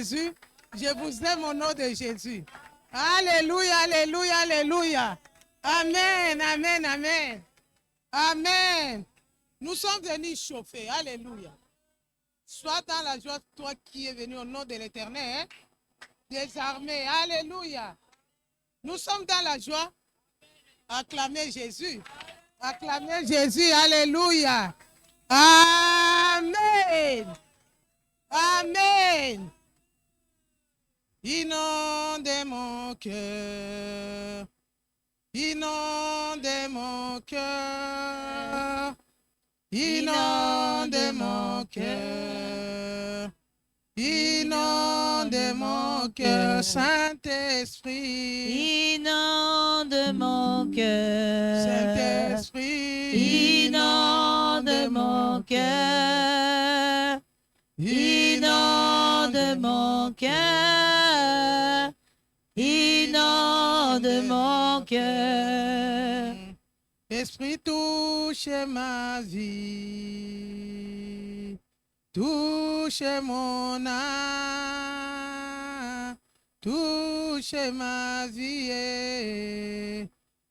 Jésus. Je vous aime au nom de Jésus. Alléluia, alléluia, alléluia. Amen, amen, amen. Amen. Nous sommes venus chauffer. Alléluia. Sois dans la joie, toi qui es venu au nom de l'Éternel. Des armées. Alléluia. Nous sommes dans la joie. Acclamez Jésus. Acclamez Jésus. Alléluia. Amen. Amen. Inondez mon cœur. Inondez mon cœur. Inondez mon cœur. Inonde mon cœur, Saint-Esprit. Inonde mon cœur. Saint-Esprit. Inonde mon cœur. Inonde mon cœur. Inonde mon cœur. Esprit, touche ma vie. Touche mon âme, touche ma vie,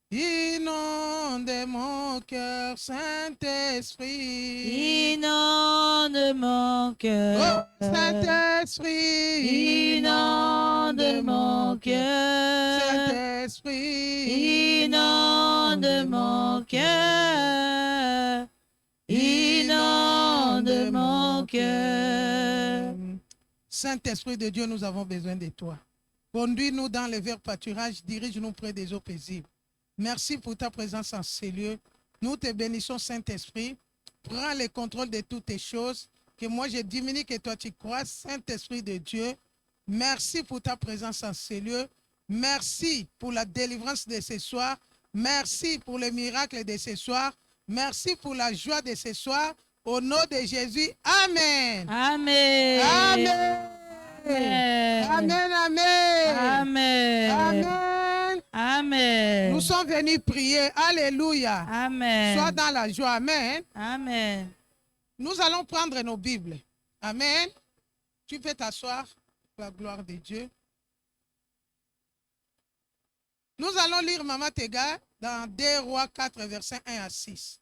inonde mon cœur, Saint-Esprit. Inonde mon cœur. Oh, Saint-Esprit. Inonde mon cœur. Saint-Esprit. Inonde mon cœur. Inonde mon cœur. Saint-Esprit de Dieu, nous avons besoin de toi. Conduis-nous dans les verts pâturages, dirige-nous près des eaux paisibles. Merci pour ta présence en ces lieux. Nous te bénissons, Saint-Esprit. Prends le contrôle de toutes tes choses. Que moi je diminue, que toi tu crois, Saint-Esprit de Dieu. Merci pour ta présence en ces lieux. Merci pour la délivrance de ce soir. Merci pour le miracle de ce soir. Merci pour la joie de ce soir. Au nom de Jésus. Amen. Amen. Amen. Amen. Amen. Amen. Amen. Amen. Nous sommes venus prier. Alléluia. Amen. Sois dans la joie. Amen. Amen. Nous allons prendre nos Bibles. Amen. Tu peux t'asseoir pour la gloire de Dieu. Nous allons lire Maman Tega dans 2 Rois 4, versets 1 à 6.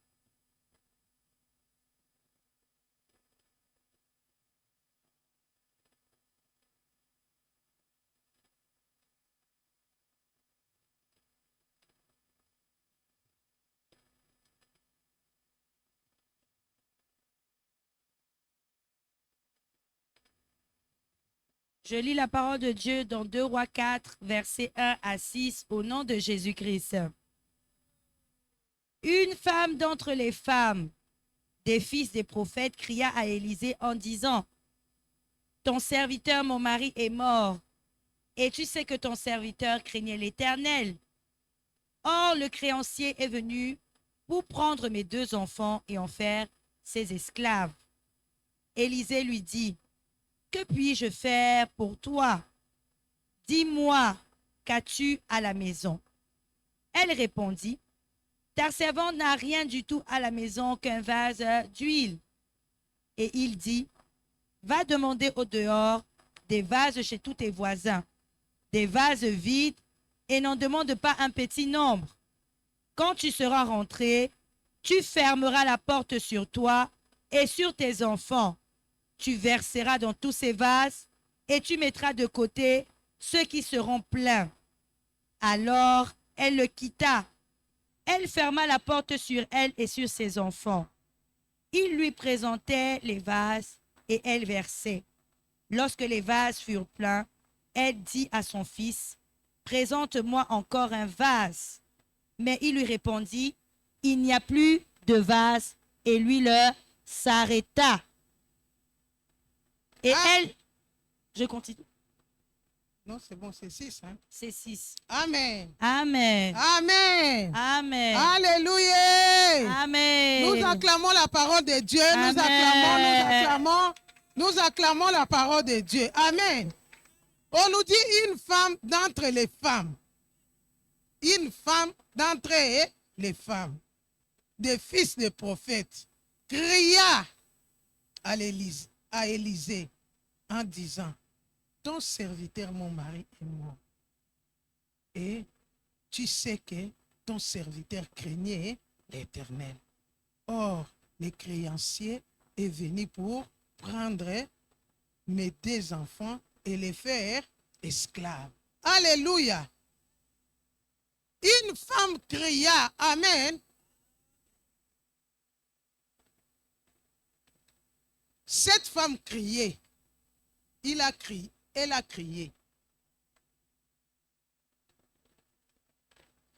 Je lis la parole de Dieu dans 2 Rois 4, versets 1 à 6, au nom de Jésus-Christ. Une femme d'entre les femmes des fils des prophètes cria à Élisée en disant, « Ton serviteur, mon mari, est mort, et tu sais que ton serviteur craignait l'Éternel. Or, le créancier est venu pour prendre mes 2 enfants et en faire ses esclaves. » Élisée lui dit, « Que puis-je faire pour toi? Dis-moi, qu'as-tu à la maison? » Elle répondit, « Ta servante n'a rien du tout à la maison qu'un vase d'huile. » Et il dit, « Va demander au dehors des vases chez tous tes voisins, des vases vides, et n'en demande pas un petit nombre. Quand tu seras rentré, tu fermeras la porte sur toi et sur tes enfants. Tu verseras dans tous ces vases et tu mettras de côté ceux qui seront pleins. » Alors elle le quitta. Elle ferma la porte sur elle et sur ses enfants. Il lui présentait les vases et elle versait. Lorsque les vases furent pleins, elle dit à son fils, « Présente-moi encore un vase. » Mais il lui répondit, « Il n'y a plus de vase. » Et l'huile s'arrêta. Et elle, je continue. Non, c'est bon, c'est 6. Hein? C'est 6. Amen. Amen. Amen. Amen. Alléluia. Amen. Nous acclamons la parole de Dieu. Amen. Nous acclamons la parole de Dieu. Amen. On nous dit une femme d'entre les femmes. Une femme d'entre les femmes. Des fils de prophètes. Cria à Élisée en disant, « ton serviteur, mon mari, est mort. Et tu sais que ton serviteur craignait l'Éternel. Or, le créancier est venu pour prendre mes 2 enfants et les faire esclaves. Alléluia. Une femme cria, Amen. Cette femme criait. Elle a crié.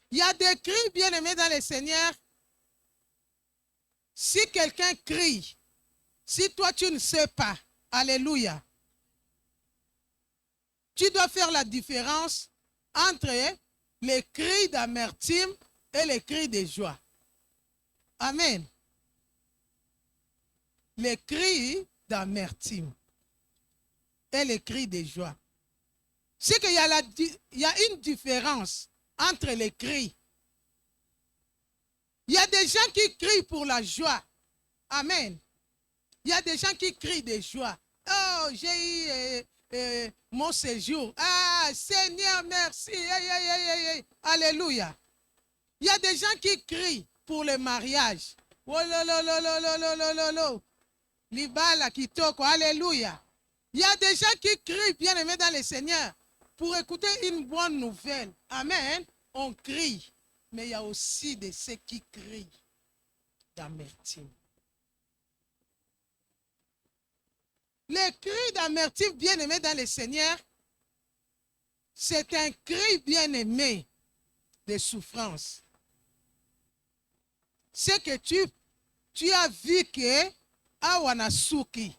Il y a des cris bien-aimés dans le Seigneur. Si quelqu'un crie, si toi tu ne sais pas, alléluia, tu dois faire la différence entre les cris d'amertume et les cris de joie. Amen. Les cris d'amertume et les cris de joie. C'est qu'il y a une différence entre les cris. Il y a des gens qui crient pour la joie. Amen. Il y a des gens qui crient de joie. Oh, j'ai eu mon séjour. Ah, Seigneur, merci. Alléluia. Il y a des gens qui crient pour le mariage. Oh, Libala kitoko. Alléluia. Il y a des gens qui crient, bien aimés dans le Seigneur, pour écouter une bonne nouvelle. Amen. On crie. Mais il y a aussi de ceux qui crient d'amertume. Les cris d'amertume, bien aimés dans le Seigneur, c'est un cri bien aimé de souffrance. C'est que tu as vu que awanasuki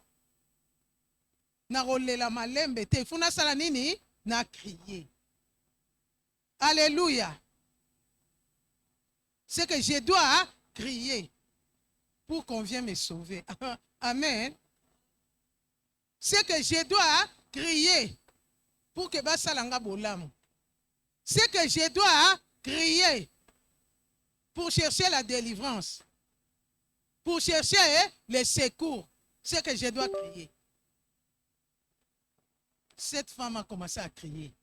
na rolela malembe te funa sala nini na crier. Alléluia. C'est que je dois crier pour qu'on vienne me sauver. Amen. C'est que je dois crier pour que basalanga bolam. C'est que je dois crier pour chercher la délivrance, pour chercher les secours. C'est que je dois crier. Cette femme a commencé à crier.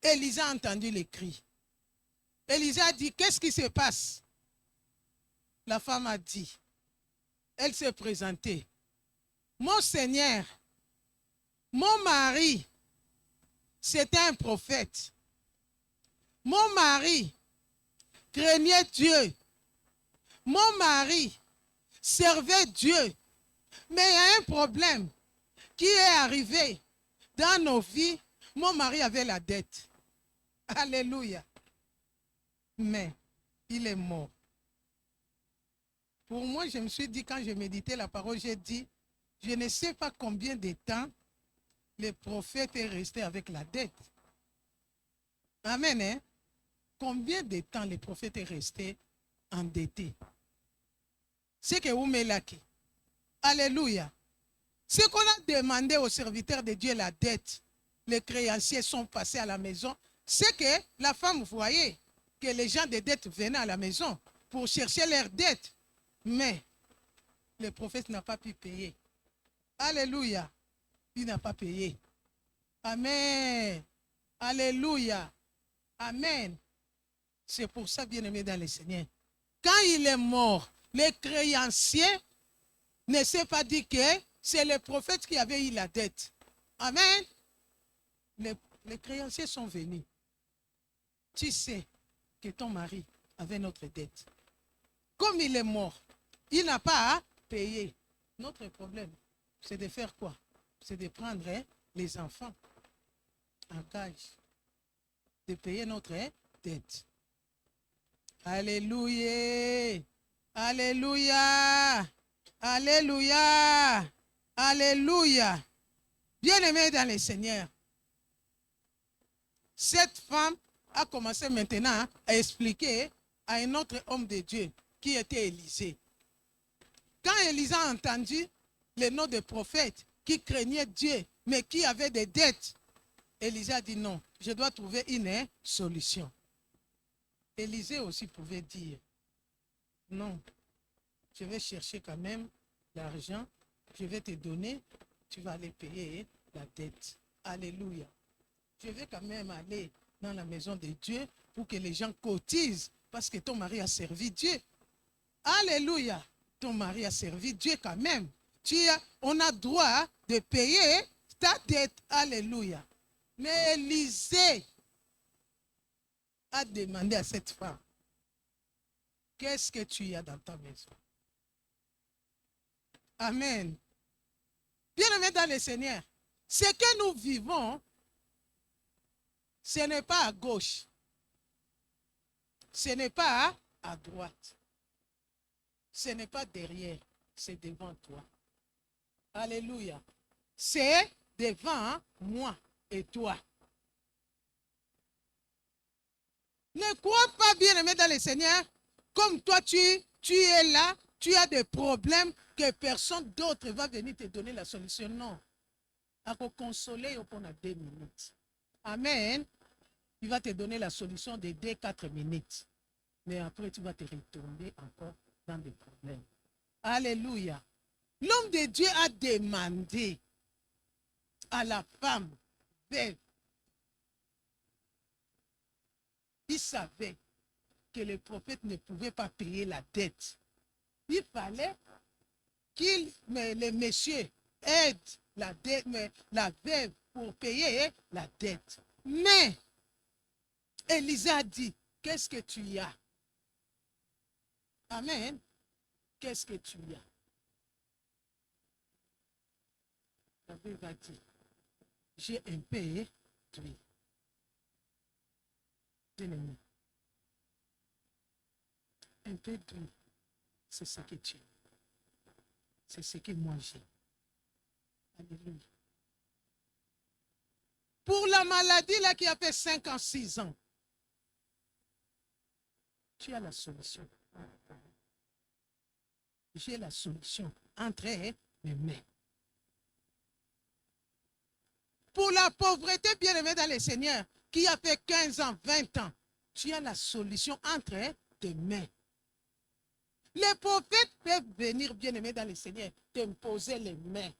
Élisa a entendu les cris. Élisa a dit, qu'est-ce qui se passe? La femme a dit, elle s'est présentée. Mon Seigneur, mon mari, c'était un prophète. Mon mari craignait Dieu. Mon mari servait Dieu. Mais il y a un problème qui est arrivé dans nos vies. Mon mari avait la dette. Alléluia. Mais il est mort. Pour moi, je me suis dit, quand je méditais la parole, j'ai dit, je ne sais pas combien de temps le prophète est resté avec la dette. Amen. Hein? Combien de temps le prophète est resté endetté? C'est que vous m'élakez. Alléluia. Ce qu'on a demandé aux serviteurs de Dieu, la dette, les créanciers sont passés à la maison, c'est que la femme voyait que les gens de dette venaient à la maison pour chercher leurs dettes. Mais le prophète n'a pas pu payer. Alléluia. Il n'a pas payé. Amen. Alléluia. Amen. C'est pour ça, bien-aimé dans le Seigneur. Quand il est mort, les créanciers ne s'est pas dit que c'est le prophète qui avait eu la dette. Amen. Les créanciers sont venus. Tu sais que ton mari avait notre dette. Comme il est mort, il n'a pas à payer. Notre problème, c'est de faire quoi? C'est de prendre les enfants en cage, de payer notre dette. Alléluia. Alléluia. Alléluia. Alléluia. Bien-aimé dans le Seigneur, cette femme a commencé maintenant à expliquer à un autre homme de Dieu qui était Élisée. Quand Élisée a entendu le nom de prophète qui craignait Dieu, mais qui avait des dettes, Élisée a dit non, je dois trouver une solution. Élisée aussi pouvait dire non, je vais chercher quand même l'argent je vais te donner, tu vas aller payer la dette. Alléluia. Je vais quand même aller dans la maison de Dieu pour que les gens cotisent parce que ton mari a servi Dieu. Alléluia. Ton mari a servi Dieu quand même. On a droit de payer ta dette. Alléluia. Mais Élisée a demandé à cette femme, qu'est-ce que tu as dans ta maison? Amen. Bien-aimés dans le Seigneur, ce que nous vivons, ce n'est pas à gauche. Ce n'est pas à droite. Ce n'est pas derrière, c'est devant toi. Alléluia. C'est devant moi et toi. Ne crois pas, bien-aimé dans le Seigneur, comme toi tu es là, tu as des problèmes que personne d'autre va venir te donner la solution. Non. À te consoler pendant 2 minutes. Amen. Il va te donner la solution de 2-4 minutes. Mais après, tu vas te retourner encore dans des problèmes. Alléluia. L'homme de Dieu a demandé à la femme veuve. Il savait que le prophète ne pouvait pas payer la dette. Il fallait le monsieur aide la veuve pour payer la dette. Mais Élisée a dit, qu'est-ce que tu as? Amen. Qu'est-ce que tu as? La veuve a dit, j'ai un peu d'huile. Un peu d'huile, c'est ce que tu as. C'est ce que moi j'ai. Alléluia. Pour la maladie là qui a fait 5 ans, 6 ans, tu as la solution. J'ai la solution entre mes mains. Pour la pauvreté, bien-aimée dans le Seigneur, qui a fait 15 ans, 20 ans, tu as la solution entre tes mains. Les prophètes peuvent venir, bien-aimé dans le Seigneur, t'imposer les mains.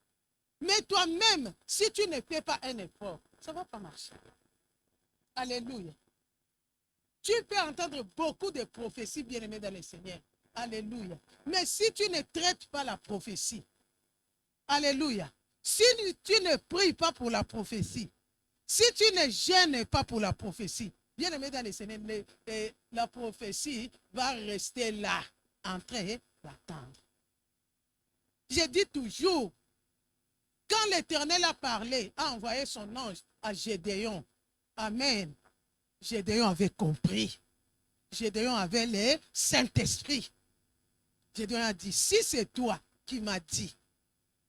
Mais toi-même, si tu ne fais pas un effort, ça ne va pas marcher. Alléluia. Tu peux entendre beaucoup de prophéties, bien-aimé dans le Seigneur. Alléluia. Mais si tu ne traites pas la prophétie, alléluia. Si tu ne pries pas pour la prophétie, si tu ne gênes pas pour la prophétie, bien-aimé dans le Seigneur, la prophétie va rester là, en train d'attendre. Je dis toujours, quand l'Éternel a parlé, a envoyé son ange à Gédéon, amen, Gédéon avait compris. Gédéon avait le Saint-Esprit. Gédéon a dit, si c'est toi qui m'as dit,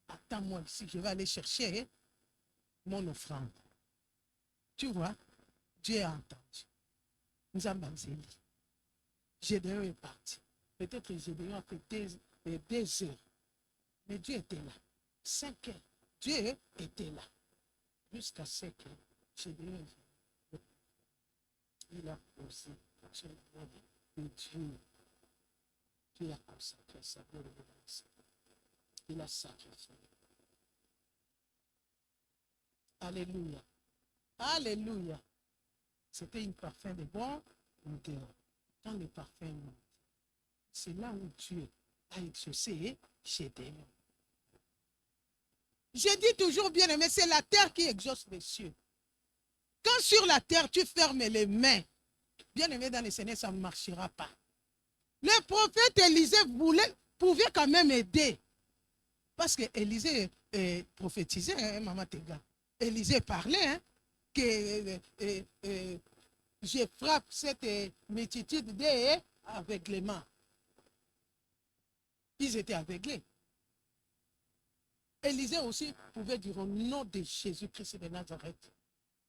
attends-moi ici, je vais aller chercher mon offrande. Tu vois, Dieu a entendu. Nous avons dit, Gédéon est parti. Peut-être que Gédéon a fait des heures. Mais Dieu était là. 5 heures. Dieu était là. Jusqu'à ce que Gédéon, il a posé et Dieu a consacré sa vie. Il a sacrifié. Alléluia. Alléluia. C'était une parfum de bon odeur. Quand le parfum monte, c'est là où Dieu a exaucé Gédéon. Je dis toujours, bien aimé, c'est la terre qui exauce les cieux. Quand sur la terre, tu fermes les mains, bien aimé dans le Seigneur, ça ne marchera pas. Le prophète Élisée pouvait quand même aider. Parce que Élisée prophétisait, hein, Maman Tega. Élisée parlait, hein, que je frappe cette multitude d'aveuglement. Ils étaient aveuglés. Élisée aussi pouvait dire au nom de Jésus-Christ de Nazareth,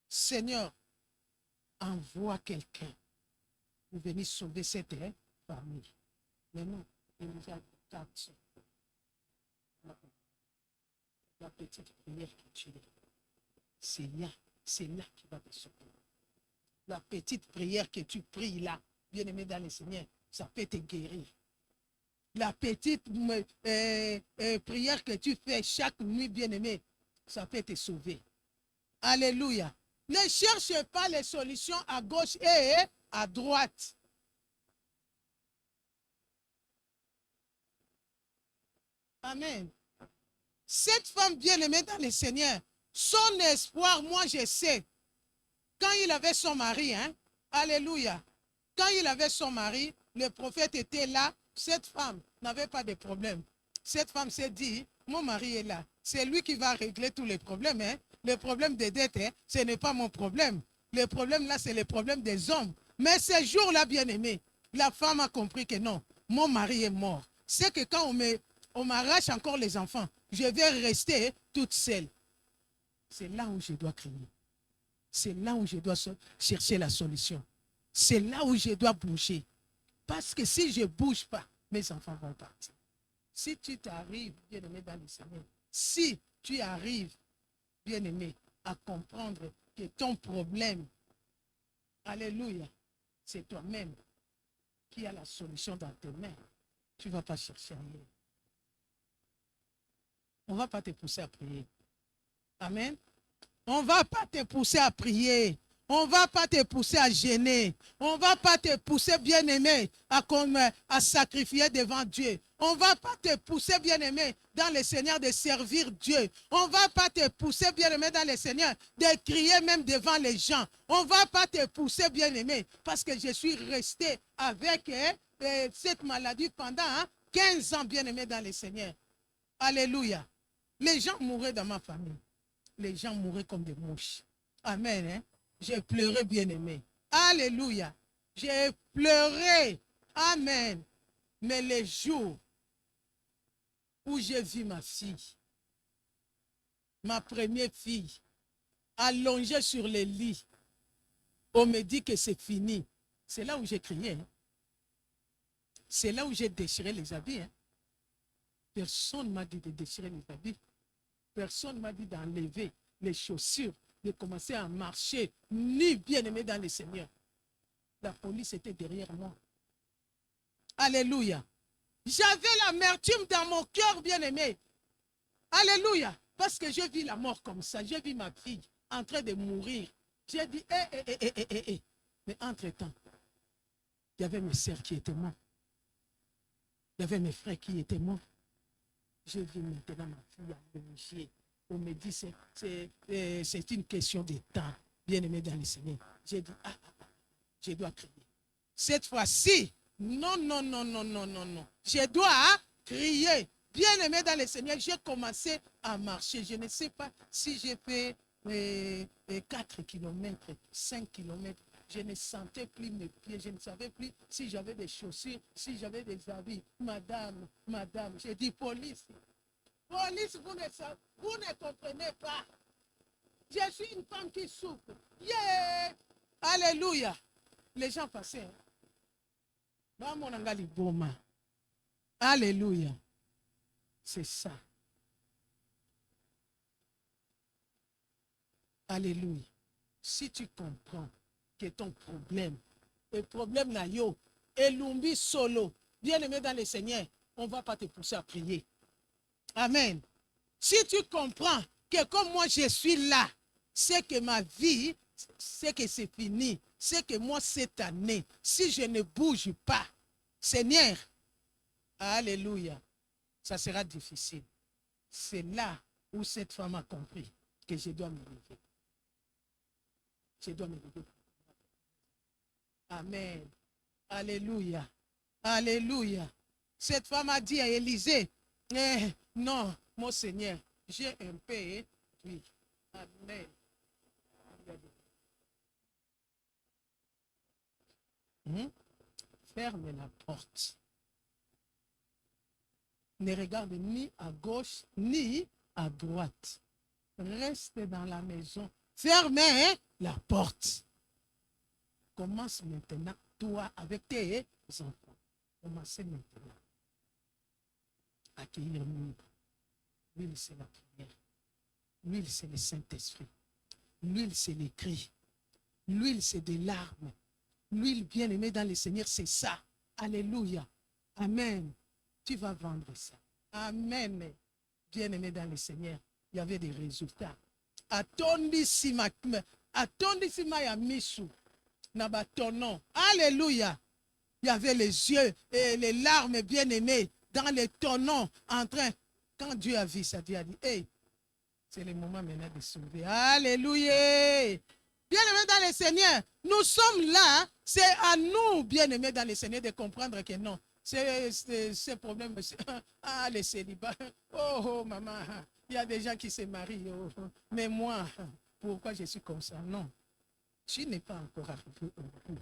Seigneur, envoie quelqu'un pour venir sauver cette famille. Mais non, Élisée a dit, la petite prière que tu es, c'est là qui va te sauver. La petite prière que tu pries là, bien aimé dans le Seigneur, ça peut te guérir. La petite prière que tu fais chaque nuit, bien-aimé, ça peut te sauver. Alléluia. Ne cherchez pas les solutions à gauche et à droite. Amen. Cette femme bien-aimée dans le Seigneur, son espoir, moi je sais, quand il avait son mari, hein, alléluia, quand il avait son mari, le prophète était là, cette femme n'avait pas de problème. Cette femme s'est dit, mon mari est là, c'est lui qui va régler tous les problèmes. Hein. Le problème des dettes, hein, ce n'est pas mon problème. Le problème là, c'est le problème des hommes. Mais ce jour-là, bien-aimé, la femme a compris que non, mon mari est mort. C'est que quand on m'arrache encore les enfants, je vais rester toute seule. C'est là où je dois crier. C'est là où je dois chercher la solution. C'est là où je dois bouger. Parce que si je ne bouge pas, mes enfants vont partir. Si tu t'arrives, bien-aimé dans le Seigneur, si tu arrives, bien-aimé, à comprendre que ton problème, alléluia, c'est toi-même qui as la solution dans tes mains, tu ne vas pas chercher ailleurs. On ne va pas te pousser à prier. Amen. On ne va pas te pousser à prier. On ne va pas te pousser à gêner. On ne va pas te pousser, bien-aimé, à sacrifier devant Dieu. On ne va pas te pousser, bien-aimé, dans le Seigneur de servir Dieu. On ne va pas te pousser, bien-aimé, dans le Seigneur de crier même devant les gens. On ne va pas te pousser, bien-aimé, parce que je suis resté avec cette maladie pendant 15 ans, bien-aimé, dans le Seigneur. Alléluia. Les gens mouraient dans ma famille. Les gens mouraient comme des mouches. Amen. Hein? J'ai pleuré, bien-aimé. Alléluia. J'ai pleuré. Amen. Mais les jours où j'ai vu ma fille, ma première fille, allongée sur le lit, on me dit que c'est fini. C'est là où j'ai crié. Hein? C'est là où j'ai déchiré les habits. Hein? Personne ne m'a dit de déchirer les habits. Personne ne m'a dit d'enlever les chaussures, de commencer à marcher, ni bien-aimé dans le Seigneur. La police était derrière moi. Alléluia. J'avais l'amertume dans mon cœur, bien-aimé. Alléluia. Parce que je vis la mort comme ça. Je vis ma fille en train de mourir. J'ai dit, Mais entre-temps, il y avait mes sœurs qui étaient mortes. Il y avait mes frères qui étaient morts. Je vis maintenant ma fille allongée. On me dit, c'est une question de temps, bien-aimé dans le Seigneur. J'ai dit, je dois crier. Cette fois-ci, non. Je dois crier. Bien-aimé dans le Seigneur, j'ai commencé à marcher. Je ne sais pas si j'ai fait 4 km, 5 km. Je ne sentais plus mes pieds. Je ne savais plus si j'avais des chaussures, si j'avais des habits. Madame, j'ai dit, police, vous ne comprenez pas. Je suis une femme qui souffre. Yeah! Alléluia. Les gens passaient. Alléluia. C'est ça. Alléluia. Si tu comprends que ton problème, le problème n'a yo, et l'umbi solo, bien aimé dans le Seigneur, on ne va pas te pousser à prier. Amen. Si tu comprends que comme moi je suis là, c'est que ma vie, c'est que c'est fini. C'est que moi cette année, si je ne bouge pas, Seigneur, alléluia, ça sera difficile. C'est là où cette femme a compris que je dois me lever. Je dois me lever. Amen. Alléluia. Alléluia. Cette femme a dit à Élisée, non, mon Seigneur, j'ai un peu, oui. Amen. Ferme la porte. Ne regarde ni à gauche ni à droite. Reste dans la maison. Fermez la porte. Commence maintenant, toi, avec tes enfants. Commencez maintenant. Accueillir l'huile. L'huile, c'est la prière. L'huile, c'est le Saint-Esprit. L'huile, c'est les cris. L'huile, c'est des larmes. L'huile bien-aimée dans le Seigneur, c'est ça. Alléluia. Amen. tu vas vendre ça. Amen. Bien-aimé dans le Seigneur, il y avait des résultats. Attendissima ya misu. Nabatonon. Alléluia. Il y avait les yeux et les larmes bien-aimées dans les tonneaux en train. Quand Dieu a vu ça, Dieu a dit, hey, c'est le moment maintenant de sauver. Alléluia. Bien-aimés dans le Seigneur, nous sommes là. C'est à nous, bien-aimés dans le Seigneur, de comprendre que non. C'est problème. Ah, les célibats. Oh, maman. Il y a des gens qui se marient. Oh, mais moi, pourquoi je suis comme ça? Non. Tu n'es pas encore arrivé au bout.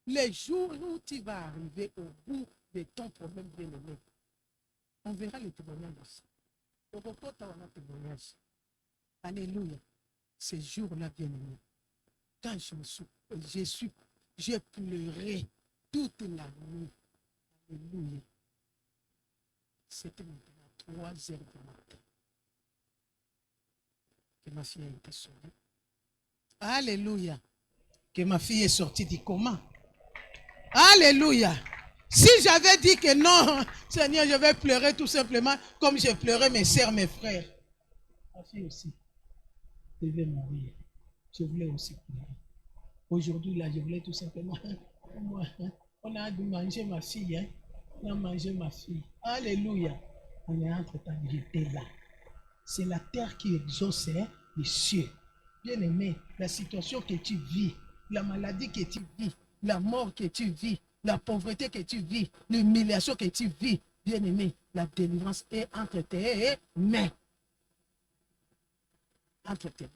Les jours où tu vas arriver au bout de ton problème bien-aimé, on verra les témoignages aussi. Au repos, on a témoignage. Alléluia. Ces jours-là, bien-aimé, quand j'ai pleuré toute la nuit. Alléluia. C'était maintenant 3 heures du matin que ma fille a été sauvée. Alléluia. Que ma fille est sortie du coma. Alléluia. Si j'avais dit que non, Seigneur, je vais pleurer tout simplement comme j'ai pleuré mes sœurs, mes frères. Ma fille aussi devait mourir. Je voulais aussi pleurer. Aujourd'hui, là, je voulais tout simplement. On a dû manger ma fille. Hein? On a mangé ma fille. Alléluia. On est entre-temps, j'étais là. C'est la terre qui exauce les cieux. Bien-aimé, la situation que tu vis, la maladie que tu vis, la mort que tu vis, la pauvreté que tu vis, l'humiliation que tu vis, bien-aimé, la délivrance est entre tes mains. Entre tes mains.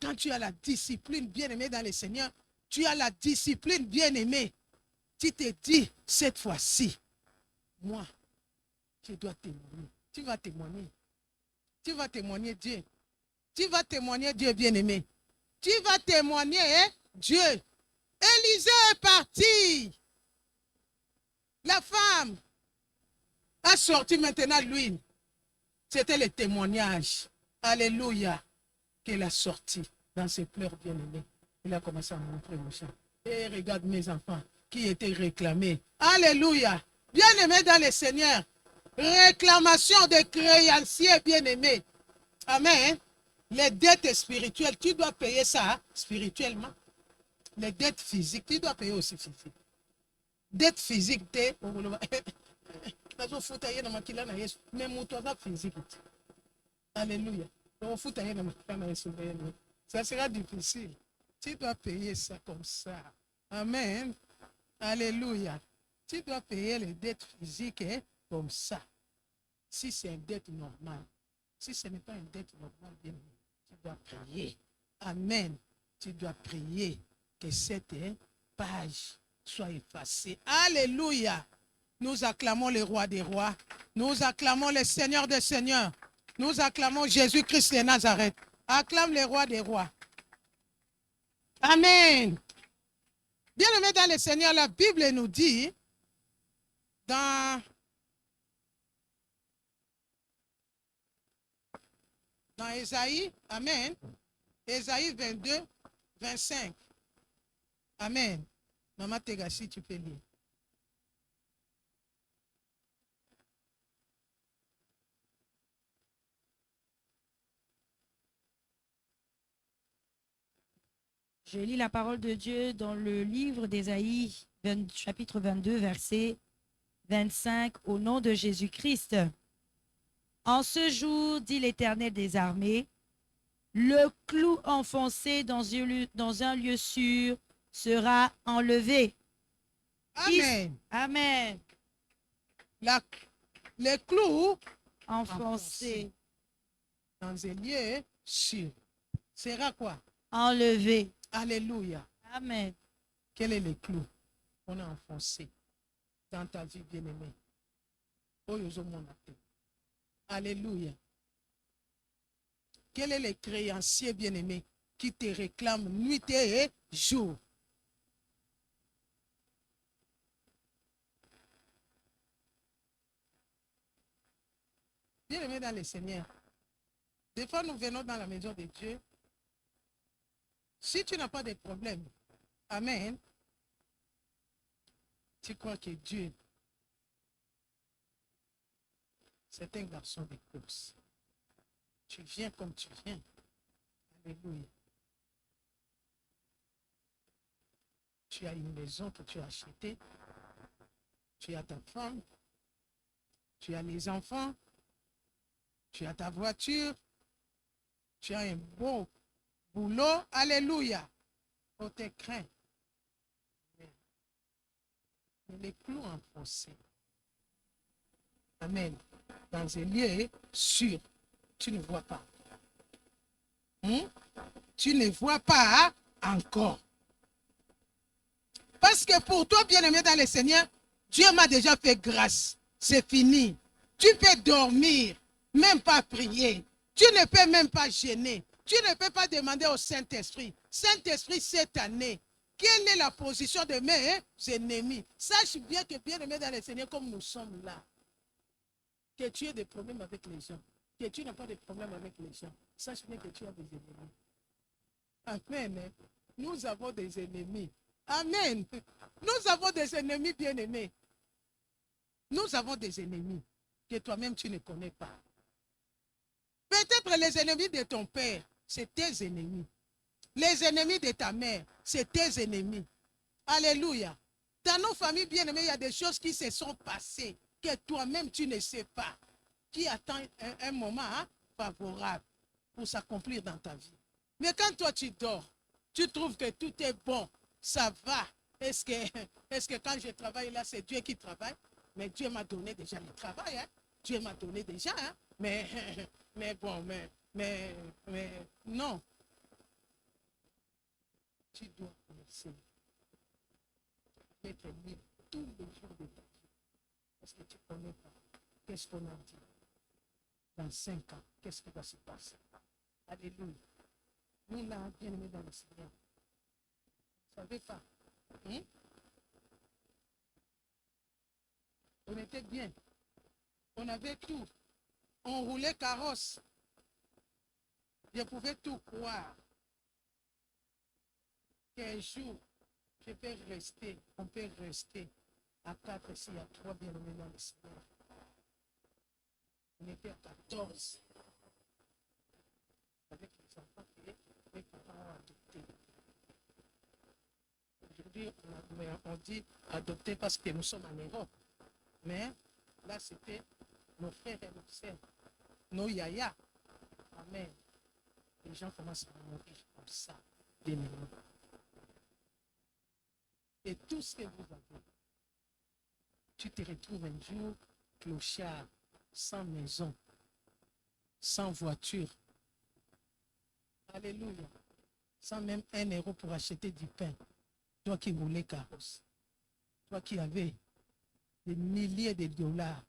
Quand tu as la discipline, bien-aimé dans le Seigneur, tu as la discipline, bien-aimé. Tu te dis, cette fois-ci, moi, je dois témoigner. Tu vas témoigner. Tu vas témoigner Dieu. Tu vas témoigner Dieu, bien-aimé. Tu vas témoigner Dieu. Élisée est parti. La femme a sorti maintenant l'huile. C'était le témoignage. Alléluia. Qu'elle a sorti dans ses pleurs bien-aimés. Il a commencé à montrer mon chant. Et regarde mes enfants qui étaient réclamés. Alléluia. Bien-aimés dans le Seigneur. Réclamation des créanciers bien-aimés. Amen. Les dettes spirituelles, tu dois payer ça spirituellement. Les dettes physiques, tu dois payer aussi physique. Dette physique, alléluia. Ça sera difficile. Tu dois payer ça comme ça. Amen. Alléluia. Tu dois payer les dettes physiques comme ça. Si c'est une dette normale. Si ce n'est pas une dette normale, bien, tu dois prier. Amen. Tu dois prier que cette page soit effacée. Alléluia. Nous acclamons le roi des rois. Nous acclamons le Seigneur des seigneurs. Nous acclamons Jésus-Christ de Nazareth. Acclame le roi des rois. Amen. Bien-aimés dans le Seigneur, la Bible nous dit dans Ésaïe, amen, Ésaïe 22, 25. Amen. Maman Tegashi, tu peux lire. Je lis la parole de Dieu dans le livre d'Ésaïe, chapitre 22, verset 25, au nom de Jésus-Christ. En ce jour, dit l'Éternel des armées, le clou enfoncé dans un lieu sûr sera enlevé. Amen. Amen. Le clou Enfoncé. Dans un lieu sûr sera quoi? Enlevé. Alléluia. Amen. Quel est le clou qu'on a enfoncé dans ta vie bien-aimée? Alléluia. Quel est le créancier bien-aimé qui te réclame nuit et jour? Bien-aimé dans le Seigneur, des fois nous venons dans la maison de Dieu. Si tu n'as pas de problème, amen, Tu crois que Dieu, c'est un garçon de course. Tu viens comme tu viens. Alléluia. Tu as une maison que tu as achetée. Tu as ta femme. Tu as les enfants. Tu as ta voiture. Tu as un beau boulot. Alléluia. On te craint. Mais les clous enfoncés. Amen. Dans un lieu sûr, tu ne vois pas. Tu ne vois pas encore. Parce que pour toi, bien-aimé dans le Seigneur, Dieu m'a déjà fait grâce. C'est fini. Tu peux dormir, même pas prier. Tu ne peux même pas gêner. Tu ne peux pas demander au Saint-Esprit. Saint-Esprit, cette année, quelle est la position de mes ennemis? Sache bien que, bien-aimé dans le Seigneur, comme nous sommes là, que tu as des problèmes avec les gens, que tu n'as pas de problème avec les gens. Sache bien que tu as des ennemis. Amen. Nous avons des ennemis. Amen. Nous avons des ennemis bien-aimés. Nous avons des ennemis que toi-même tu ne connais pas. Peut-être les ennemis de ton père, c'est tes ennemis. Les ennemis de ta mère, c'est tes ennemis. Alléluia. Dans nos familles bien-aimées, il y a des choses qui se sont passées que toi-même tu ne sais pas, qui attend un moment favorable pour s'accomplir dans ta vie. Mais quand toi tu dors, tu trouves que tout est bon, ça va. Est-ce que quand je travaille là, c'est Dieu qui travaille? Mais Dieu m'a donné déjà le travail. Hein? Dieu m'a donné déjà. Hein? Mais bon, mais non. Tu dois commencer à être libre tous les jours de ta vie. Parce que tu ne connais pas. Qu'est-ce qu'on a dit? Dans 5 ans, qu'est-ce qui va se passer? Alléluia. Nous, là, bien aimés dans le Seigneur. Vous ne savez pas. On était bien. On avait tout. On roulait carrosse. Je pouvais tout croire. Qu'un jour, je peux rester. On peut rester à 4 s'il y a 3 bien-aimés dans le Seigneur. On était à 14. Avec les enfants que mes parents ont adoptés. Aujourd'hui, on dit adopter parce que nous sommes en Europe. Mais là, c'était nos frères et nos sœurs, nos yaya. Amen. Les gens commencent à mourir comme ça, bien aimés. Et tout ce que vous avez, tu te retrouves un jour clochard, sans maison, sans voiture. Alléluia. Sans même 1 euro pour acheter du pain. Toi qui roulais carrosse. Toi qui avais des milliers de dollars.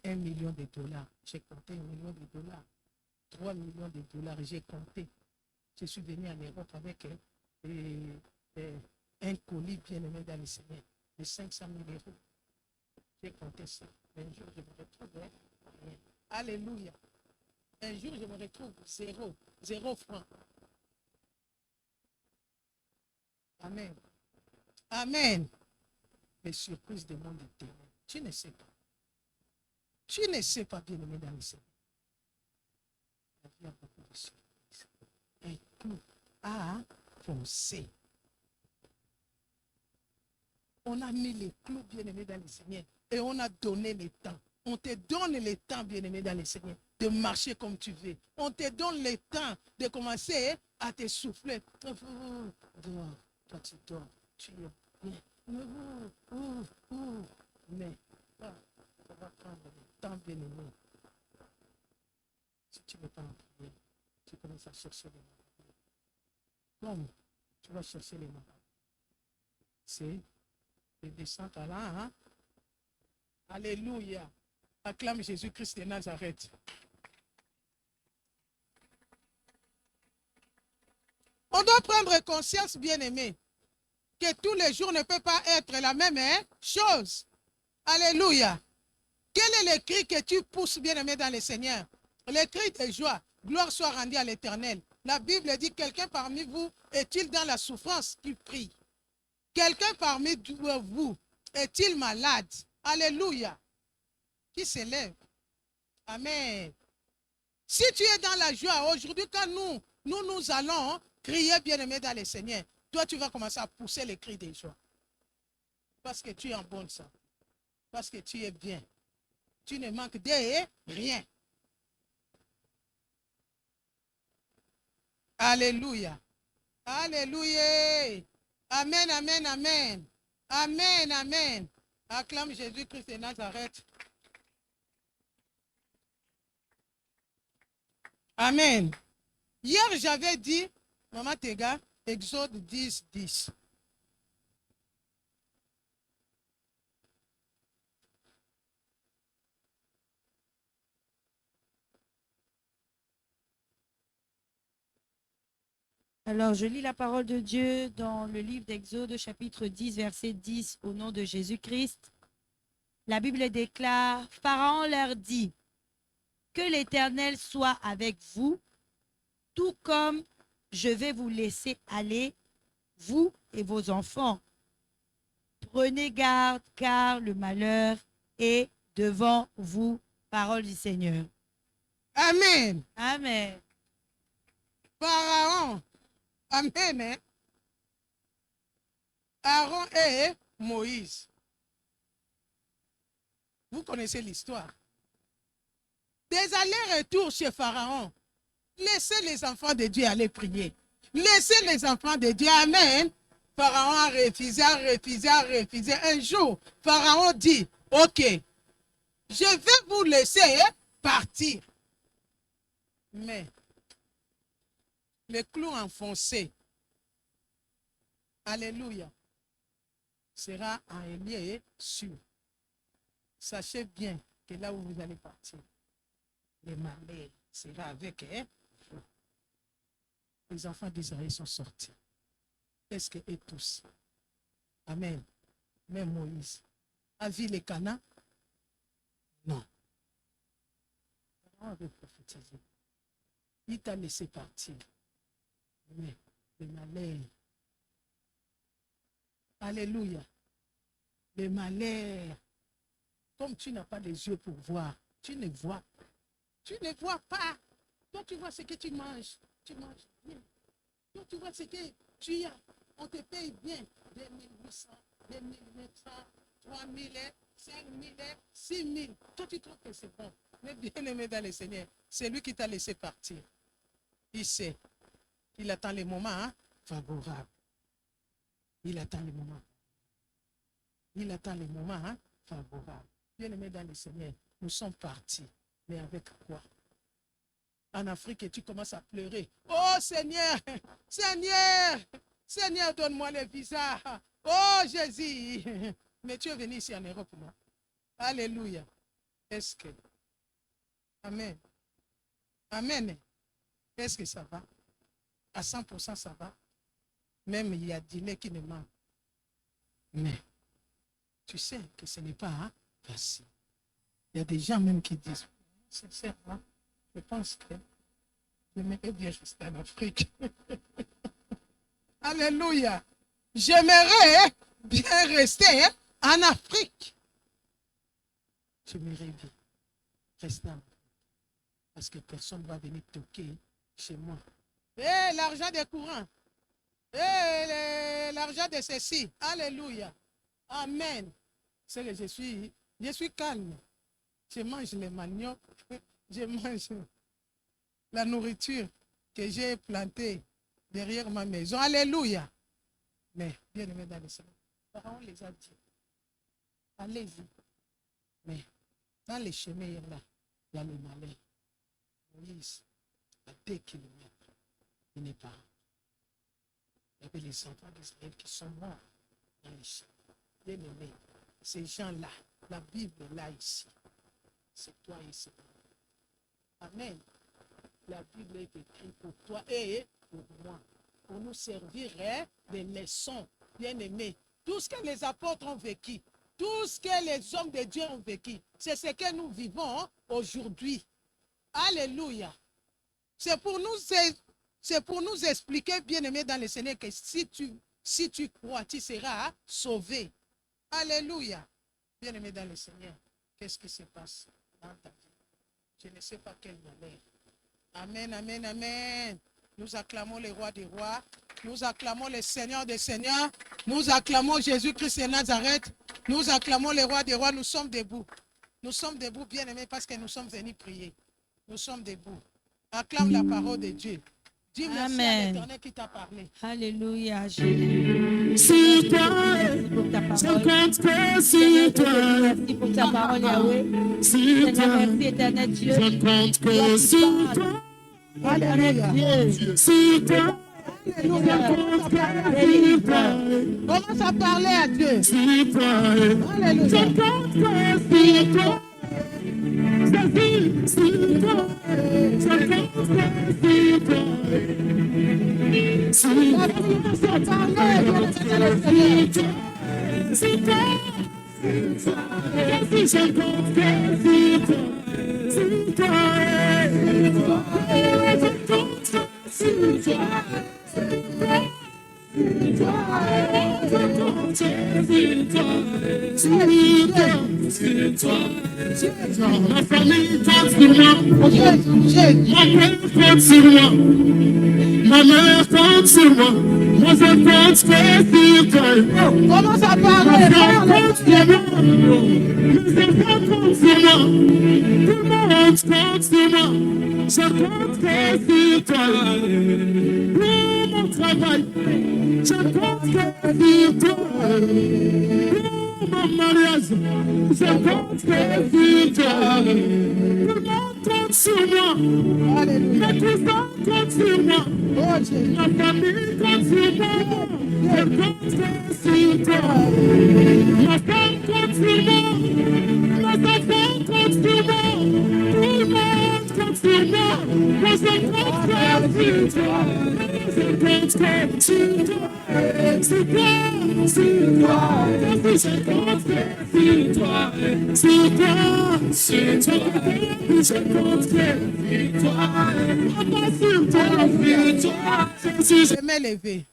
1 million de dollars. J'ai compté 1 million de dollars. 3 millions de dollars. J'ai compté. Je suis venu en Europe avec un colis bien aimé dans le Seigneur. De 500 000 euros. J'ai compté ça. Un jour, je me retrouve. Alléluia. Un jour, je me retrouve 0 francs. Amen. Amen. Les surprises du monde éternel. Tu ne sais pas. Tu ne sais pas, bien aimé dans le Seigneur. Il y a beaucoup de surprises. Un clou à foncer. On a mis les clous, bien aimé dans le Seigneur. Et on a donné le temps. On te donne le temps, bien aimé dans le Seigneur, de marcher comme tu veux. On te donne le temps de commencer à te souffler. Dehors. Toi, tu dors. Tu es bien. Mais ça va prendre le temps, bien aimé. Si tu ne veux pas en prier, tu commences à chercher les marabouts. Comme tu vas chercher les marabouts. C'est les descentes à là, hein? Alléluia. Acclame Jésus-Christ de Nazareth. On doit prendre conscience, bien-aimé, que tous les jours ne peuvent pas être la même chose. Alléluia. Quel est le cri que tu pousses, bien-aimé, dans le Seigneur? Le cri de joie. Gloire soit rendue à l'Éternel. La Bible dit, quelqu'un parmi vous est-il dans la souffrance qui prie? Quelqu'un parmi vous est-il malade? Alléluia. Qui s'élève? Amen. Si tu es dans la joie, aujourd'hui, quand nous allons crier bien-aimé dans le Seigneur, toi, tu vas commencer à pousser les cris de joie. Parce que tu es en bonne santé. Parce que tu es bien. Tu ne manques de rien. Alléluia. Alléluia. Amen, amen, amen. Amen, amen. Acclame Jésus-Christ de Nazareth. Amen. Hier, j'avais dit, Maman Tega, Exode 10, 10. Alors, je lis la parole de Dieu dans le livre d'Exode, chapitre 10, verset 10, au nom de Jésus-Christ. La Bible déclare, Pharaon leur dit, que l'Éternel soit avec vous, tout comme je vais vous laisser aller, vous et vos enfants. Prenez garde, car le malheur est devant vous. Parole du Seigneur. Amen. Amen. Pharaon. Amen. Hein? Aaron et Moïse. Vous connaissez l'histoire. Des allers-retours chez Pharaon. Laissez les enfants de Dieu aller prier. Laissez les enfants de Dieu. Amen. Pharaon a refusé, a refusé, a refusé. Un jour, Pharaon dit, OK, je vais vous laisser partir. Mais le clou enfoncé, alléluia, sera en lieu sûr. Sachez bien que là où vous allez partir, le malheur sera avec vous. Les enfants d'Israël sont sortis. Est-ce que et tous? Amen. Même Moïse a vu les Canaan? Non. On avait prophétisé. Il t'a laissé partir. Mais le malheur. Alléluia. Le malheur. Comme tu n'as pas les yeux pour voir, tu ne vois pas. Tu ne vois pas. Toi, tu vois ce que tu manges. Tu manges bien. Toi, tu vois ce que tu as. On te paye bien. 2800, 2900, 3000, 5000, 6000. Toi, tu trouves que c'est bon. Mais bien aimé dans le Seigneur, c'est lui qui t'a laissé partir. Il sait. Il attend les moments favorables. Il attend les moments. Il attend les moments favorables. Bien aimé dans le Seigneur, nous sommes partis. Mais avec quoi? En Afrique, et tu commences à pleurer. Oh Seigneur, Seigneur, Seigneur, donne-moi le visa. Oh Jésus. Mais tu es venu ici en Europe, non? Alléluia. Est-ce que? Amen. Amen. Est-ce que ça va? À 100% ça va? Même il y a dîner qui ne manque. Mais tu sais que ce n'est pas facile. Il y a des gens même qui disent, sincèrement, je pense que j'aimerais bien rester en Afrique. Alléluia. J'aimerais bien rester en Afrique. J'aimerais bien rester en Afrique. Parce que personne ne va venir toquer chez moi. Eh, l'argent des courants. Eh, l'argent de ceci. Alléluia. Amen. C'est que je suis calme. Je mange les maniocs. Je mange la nourriture que j'ai plantée derrière ma maison. Alléluia. Mais, bien aimé dans le Seigneur, Pharaon les a dit, allez-y. Mais, dans les chemins là, il y a le malheur. Moïse, à 2 kilomètres, il n'est pas. Il y avait les enfants d'Israël qui sont morts dans les champs. Bien aimé, ces gens-là, la Bible est là ici. C'est toi et c'est moi. Amen. La Bible est écrite pour toi et pour moi. Pour nous servir des leçons, bien aimés. Tout ce que les apôtres ont vécu, tout ce que les hommes de Dieu ont vécu, c'est ce que nous vivons aujourd'hui. Alléluia. C'est pour nous expliquer, bien aimé dans le Seigneur, que si tu crois, tu seras sauvé. Alléluia. Bien-aimé dans le Seigneur, qu'est-ce qui se passe dans ta vie? Je ne sais pas quel malheur. Amen, amen, amen. Nous acclamons le roi des rois. Nous acclamons le Seigneur des seigneurs. Nous acclamons Jésus-Christ de Nazareth. Nous acclamons le roi des rois. Nous sommes debout. Nous sommes debout, bien-aimés, parce que nous sommes venus prier. Nous sommes debout. Acclame la parole de Dieu. Dis merci à l'Éternel qui t'a parlé. Alléluia, Jésus. Sur toi, Merci pour ta je parole. compte que sur toi. Merci pour ta parole, Yahweh. Sur Seigneur, toi, merci, éternel Dieu. je compte que sur toi. Éternel Dieu. Sur toi, Alléluia. Commence à parler à Dieu. sur toi, Alléluia. je compte que sur toi. C'est sur toi, je compte que sur toi. Sur La prière, c'est parler, bien-aimé dans le Seigneur. sur toi, je compte que sur toi. Sur toi, je compte sur toi. Ma famille compte sur moi, ma mère compte sur moi, ma mère compte sur moi, moi je compte que sur toi. Commence à Ma parler. femme Parle. compte sur moi, mes enfants comptent sur moi, tout le monde compte sur moi, je compte que sur toi. Pour mon travail, je compte que sur toi. Pour mon mariage, je compte que sur toi. Tout le monde compte sur moi, Alléluia. mes cousins comptent sur moi, Oh Jésus. ma famille compte sur moi, je compte que sur toi. Ma femme compte sur moi, mes enfants comptent sur moi, tout le monde compte sur moi, moi je compte que sur toi. Je compte que sur toi, sur toi, sur toi. Je compte que sur toi, sur toi, sur toi. Je compte que sur toi, papa sur toi, sur toi. Je m'ai levé.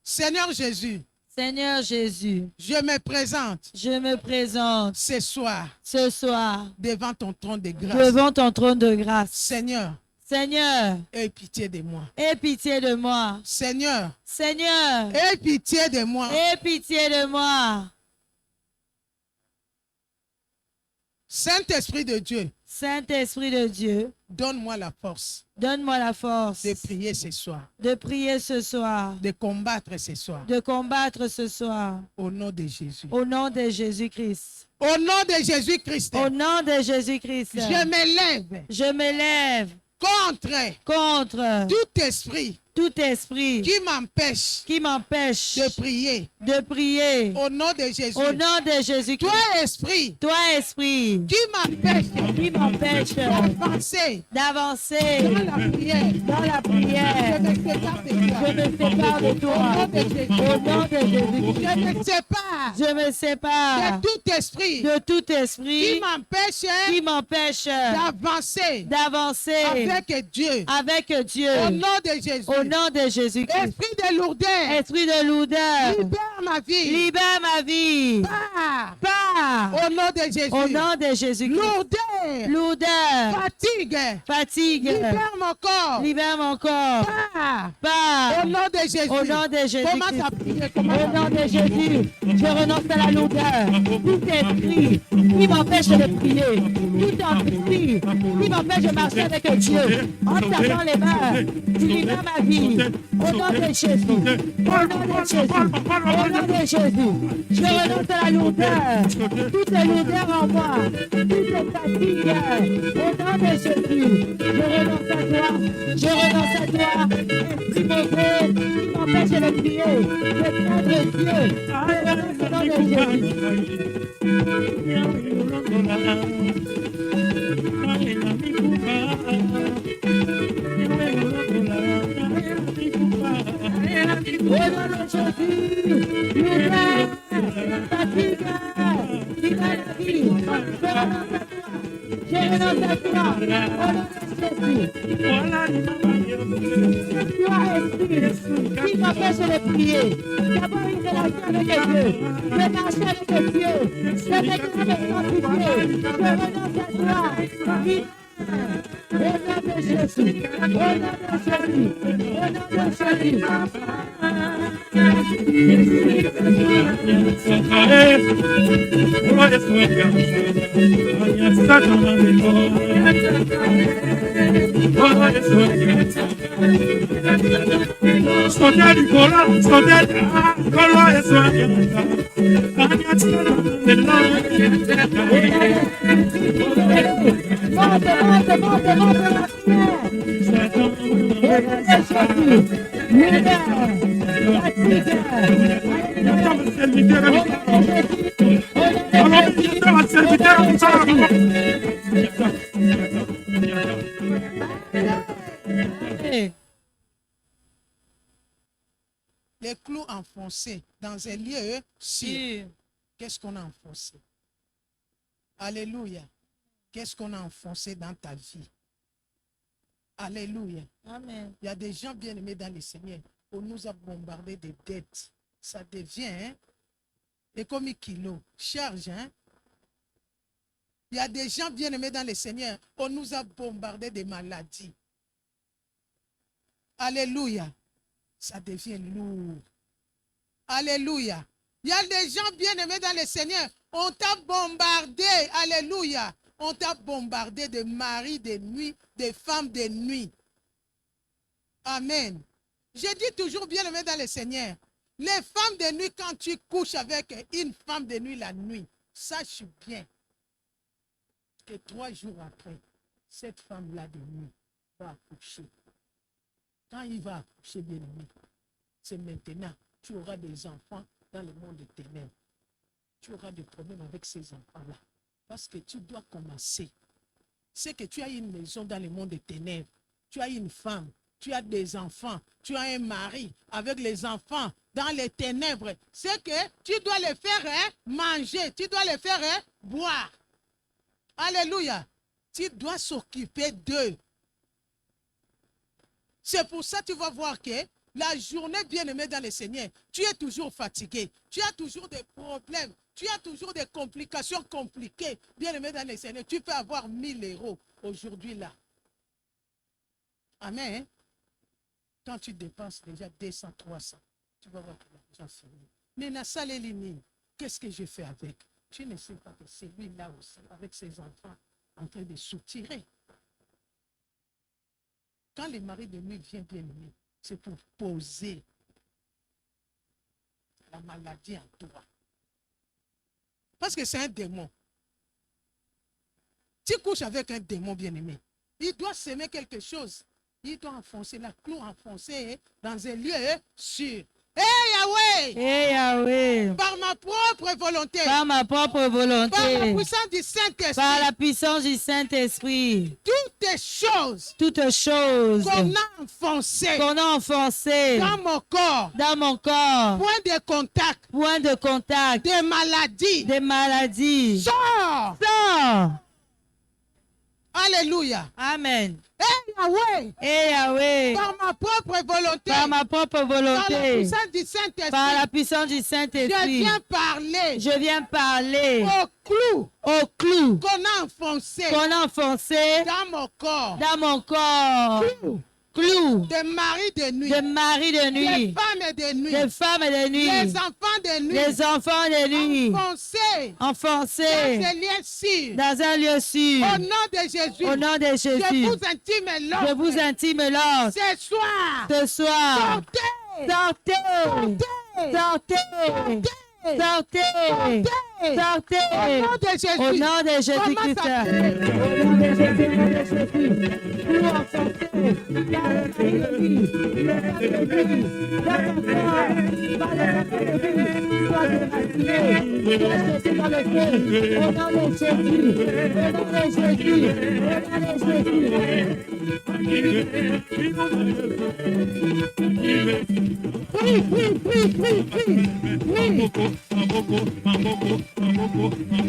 Seigneur Jésus, Seigneur Jésus, je me présente je me présente ce soir ce soir devant ton trône de grâce. devant ton trône de grâce. Seigneur, Seigneur, aie pitié de moi. aie pitié de moi. Seigneur, Seigneur, aie pitié de moi. aie pitié de moi. Saint-Esprit de Dieu, Saint-Esprit de Dieu, donne-moi la force donne-moi la force de prier ce soir, de prier ce soir, de combattre ce soir. de combattre ce soir. Au nom de Jésus. Au nom de Jésus-Christ. Au nom de Jésus-Christ, Au nom de Jésus-Christ. je m'élève Je m'élève contre contre tout esprit tout esprit qui m'empêche qui m'empêche de prier. de prier. Au nom de Jésus. Au nom de Jésus-Christ. Toi, esprit Toi, esprit, qui m'empêche d'avancer d'avancer dans la prière, dans la prière, je me sépare de toi. je me sépare de toi. Au nom de Jésus-Christ. Je me sépare Je me sépare de tout esprit de tout qui esprit qui m'empêche d'avancer avec Dieu. avec Dieu. Au nom de Jésus. Au nom de Jésus-Christ. Esprit de lourdeur, Esprit de lourdeur, libère ma vie. libère ma vie. Pars. Pars. Au nom de Jésus. Au nom de Jésus-Christ. Lourdeur, Lourdeur, fatigue, fatigue, libère mon corps. libère mon corps. Pars. Pars. Au nom de Jésus. Au nom de Jésus-Christ. Commence à prier. Commence Au à nom de Jésus, je renonce à la lourdeur. Tout esprit qui m'empêche de prier, tout esprit qui m'empêche de marcher avec Dieu, en tapant les mains, tu libères ma vie. Au nom de Jésus, au nom de Jésus, au nom de Jésus, je renonce à la lourdeur, toute lourdeur en moi, toute fatigue. Au nom de Jésus, je renonce à toi, je renonce à toi, esprit mauvais qui m'empêche de prier, de craindre Dieu, je renonce au nom de Jésus. Au nom de Jésus, lourdeur, fatigue, libère la vie, je renonce à toi, au nom de Jésus. Qui m'empêche de prier, d'avoir une relation avec Dieu, de marcher avec Dieu, de mettre de sanctifier, de renoncer à toi. Au nom de Jésus, au nom de Jésus, au nom de Jésus. Les clous enfoncés dans un lieu sûr. Qu'est-ce qu'on a enfoncé? Alléluia. Qu'est-ce qu'on a enfoncé dans ta vie? Alléluia. Amen. Il y a des gens bien-aimés dans le Seigneur. On nous a bombardé de dettes. Ça devient et comme un kilo. Charge, hein? Il y a des gens bien-aimés dans le Seigneur. On nous a bombardé de maladies. Alléluia. Ça devient lourd. Alléluia. Il y a des gens bien-aimés dans le Seigneur. On t'a bombardé. Alléluia. On t'a bombardé de maris de nuit, de femmes de nuit. Amen. Je dis toujours bien-aimés dans le Seigneur. Les femmes de nuit, quand tu couches avec une femme de nuit la nuit, sache bien que 3 jours après, cette femme-là de nuit va accoucher. Quand il va accoucher, bien-aimé, c'est maintenant, tu auras des enfants dans le monde des ténèbres. Tu auras des problèmes avec ces enfants-là. Parce que tu dois commencer. C'est que tu as une maison dans le monde des ténèbres. Tu as une femme, tu as des enfants, tu as un mari avec les enfants dans les ténèbres. C'est que tu dois les faire manger, tu dois les faire boire. Alléluia. Tu dois s'occuper d'eux. C'est pour ça que tu vas voir que la journée bien-aimée dans le Seigneur, tu es toujours fatigué, tu as toujours des problèmes, tu as toujours des complications compliquées. Bien-aimé dans le Seigneur, tu peux avoir 1000 € aujourd'hui là. Amen. Quand tu dépenses déjà 200, 300, tu vas voir que l'argent finit. Mais Nassalélini, qu'est-ce que je fais avec? Tu ne sais pas que c'est lui là aussi, avec ses enfants, en train de soutirer. Quand le mari de nuit vient bien-aimé, c'est pour poser la maladie en toi. Parce que c'est un démon. Tu couches avec un démon bien-aimé. Il doit s'aimer quelque chose. Il doit enfoncer la clou enfoncée dans un lieu sûr. Hey Yahweh! Hey Yahweh! Par ma propre volonté. Par ma propre volonté. Par la puissance du Saint-Esprit. Par la puissance du Saint-Esprit. Toutes choses qu'on a enfoncées dans mon corps. Point de contact. Des maladies. Sors. Alléluia. Amen. Hey Yahweh. Par ma propre volonté. Par la puissance du Saint-Esprit. Je viens parler. Au clou. Qu'on a enfoncé. Dans mon corps. Clou. Des maris de nuit. Des femmes de nuit. Les enfants de nuit. Enfoncés. Dans un lieu sûr. Au nom de Jésus. Je vous intime l'ordre. Ce soir. Sortez. Au nom de Jésus-Christ.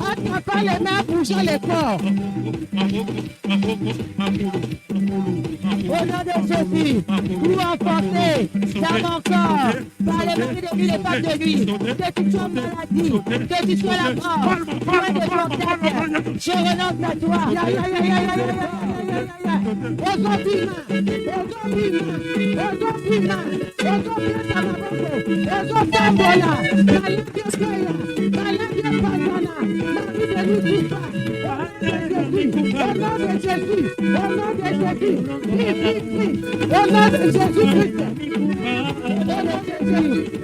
Attrapez les mains, bougez les corps. Au nom de Jésus, tout emporté dans mon corps, par les maris de lui, les femmes de lui, que tu sois maladie, que tu sois la mort, loin de ton tête, je renonce à toi.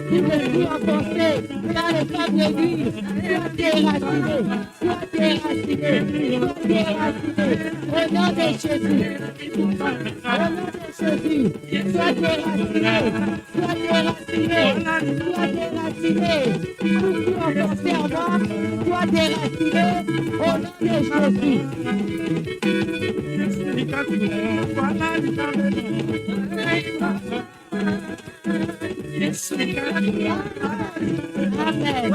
Tu veux plus emporter dans les femmes de lui, sois déraciné, sois déraciné, sois déraciné, au nom de Jésus. Au nom de Jésus, sois déraciné, sois déraciné, sois déraciné. Tout qui emporté en moi, sois déraciné, au nom de Jésus. Amen.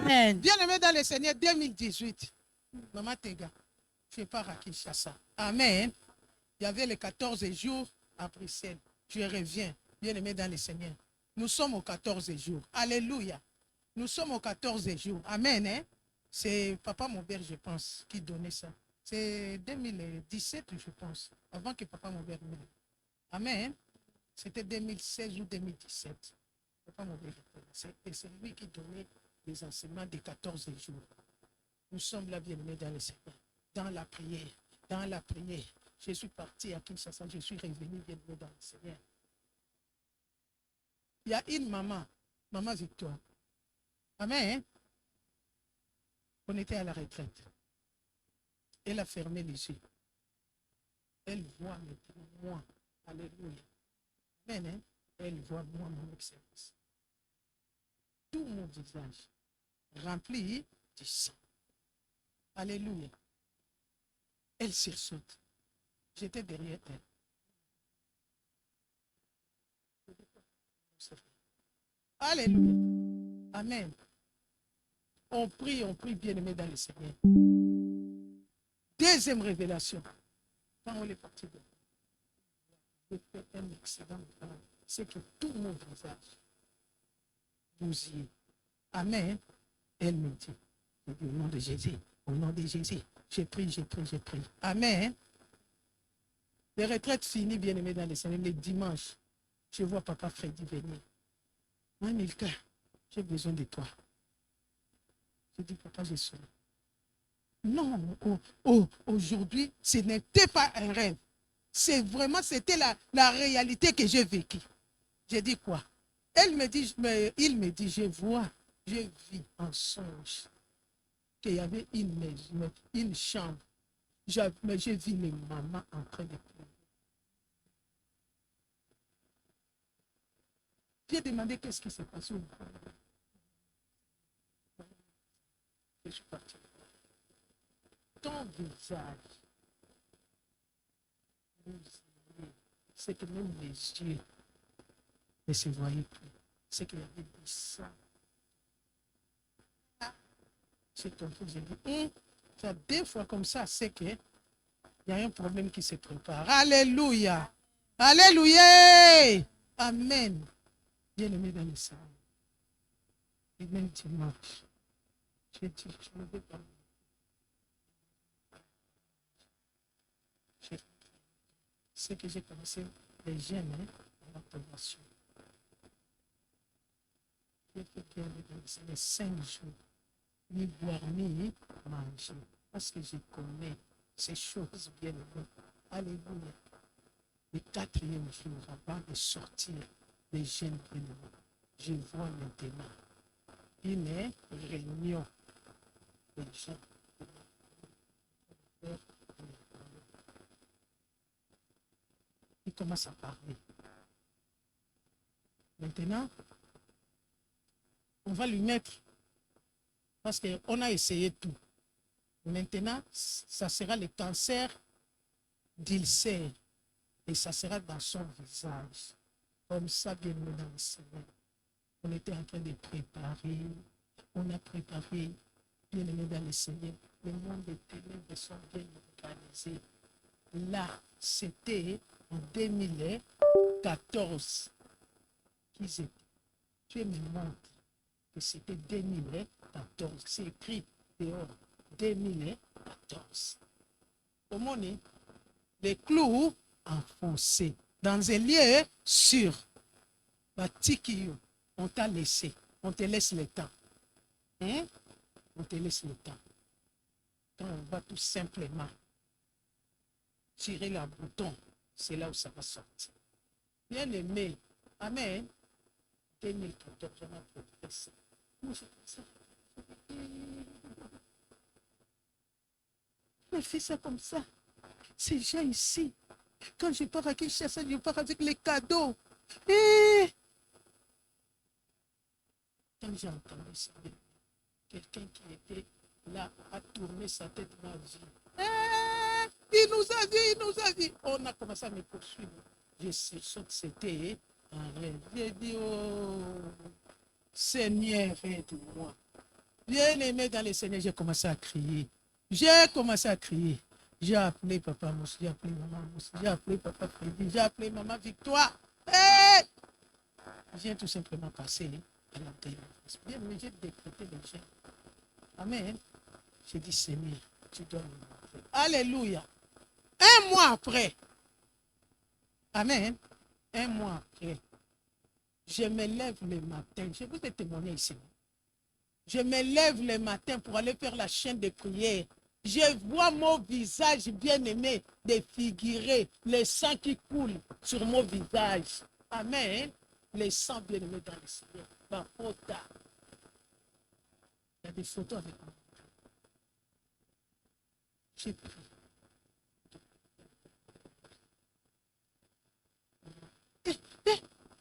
Amen. Bien-aimé dans le Seigneur, 2018, Maman Tega, je pars à Kinshasa. Amen. Il y avait les 14 jours à Bruxelles. Je reviens, bien-aimé dans le Seigneur. Nous sommes aux 14 jours. Alléluia. Nous sommes aux 14 jours. Amen. Hein? C'est Papa Maubert, je pense, qui donnait ça. C'est 2017, je pense, avant que Papa Maubert meure. Amen. C'était 2016 ou 2017. Papa Maubert, c'est lui qui donnait les enseignements des 14 jours. Nous sommes là, bien-aimés dans le Seigneur, dans la prière, dans la prière. Je suis parti à Kinshasa, je suis revenu, bien-aimé dans le Seigneur. Il y a une maman, Maman Victoire. Amen. On était à la retraite. Elle a fermé les yeux. Elle voit maintenant moi. Alléluia. Amen. Hein? Elle voit moi, mon excellence. Tout mon visage rempli du sang. Alléluia. Elle sursaute. J'étais derrière elle. Alléluia. Amen. On prie, bien-aimé dans le Seigneur. Deuxième révélation. Quand on est parti de j'ai fait un excellent travail. C'est que tout mon visage bousillé. Amen. Elle me dit, au nom de Jésus, au nom de Jésus, j'ai pris. Amen. Les retraites finies, bien-aimés dans le Seigneur, les dimanches, je vois Papa Freddy venir. Moi, Milka, j'ai besoin de toi. Je dis, Papa, je suis là. Non, aujourd'hui, ce n'était pas un rêve. C'était la réalité que j'ai vécue. J'ai dit quoi? Il me dit, je vis en songe qu'il y avait une maison, une chambre. Mais j'ai vu mes mamans en train de pleurer. J'ai demandé qu'est-ce qui s'est passé. Je suis parti. Ton visage, c'est que même les yeux ne se voyaient plus. C'est qu'il y avait du sang. C'est ton fils, j'ai dit, ça deux fois comme ça, c'est qu'il y a un problème qui se prépare. Alléluia. Alléluia. Amen. Bien-aimé dans le Seigneur. Et même dimanche, j'ai dit, je ne vais pas. C'est que j'ai commencé les jeunes en observation. J'ai fait bien les 5 jours, ni boire, ni manger, parce que je connais ces choses bien aimées. Alléluia. Le 4e jour, avant de sortir des jeunes bien aimés, je vois maintenant une réunion des gens. Il commence à parler. Maintenant, on va lui mettre, parce qu'on a essayé tout. Maintenant, ça sera le cancer d'ulcère et ça sera dans son visage. Comme ça, bien aimé dans le Seigneur. On était en train de préparer, on a préparé, bien aimé dans le Seigneur. Le monde des ténèbres sont bien organisés. Là, c'était en 2014 qu'ils étaient. Dieu me montre que c'était 2014. C'est écrit dehors. 2014. Comment on est? Les clous enfoncés dans un lieu sûr. Batikio, on t'a laissé. On te laisse le temps. Hein? On te laisse le temps. Quand on va tout simplement tirer le bouton, c'est là où ça va sortir. Bien aimé. Amen. 2014, on a progressé. Moi, j'ai fait ça. Je fais ça comme ça. Ces gens ici, quand je pars à Kinshasa, je pars avec les cadeaux. Et quand j'ai entendu ça, quelqu'un qui était là a tourné sa tête dans la vie. Il nous a dit. On a commencé à me poursuivre. Je sais que c'était un rêve. J'ai dit, oh, Seigneur, aide-moi. Bien aimé dans le Seigneur, j'ai commencé à crier. J'ai appelé Papa Moussa, j'ai appelé Maman Moussa, j'ai appelé Papa Freddy, j'ai appelé Maman Victoire. Hey! J'ai tout simplement passé à l'antenne. Bien aimé, j'ai décrété les gens. Amen. J'ai dit, Seigneur, tu dois me montrer. Alléluia. Un mois après. Amen. Un mois après. Je me lève le matin. Je vous ai témoigné ici. Je me lève le matin pour aller faire la chaîne de prière. Je vois mon visage bien-aimé défiguré. Le sang qui coule sur mon visage. Amen. Le sang bien-aimé dans le Seigneur. Ma photo. Il y a des photos avec moi. J'ai pris.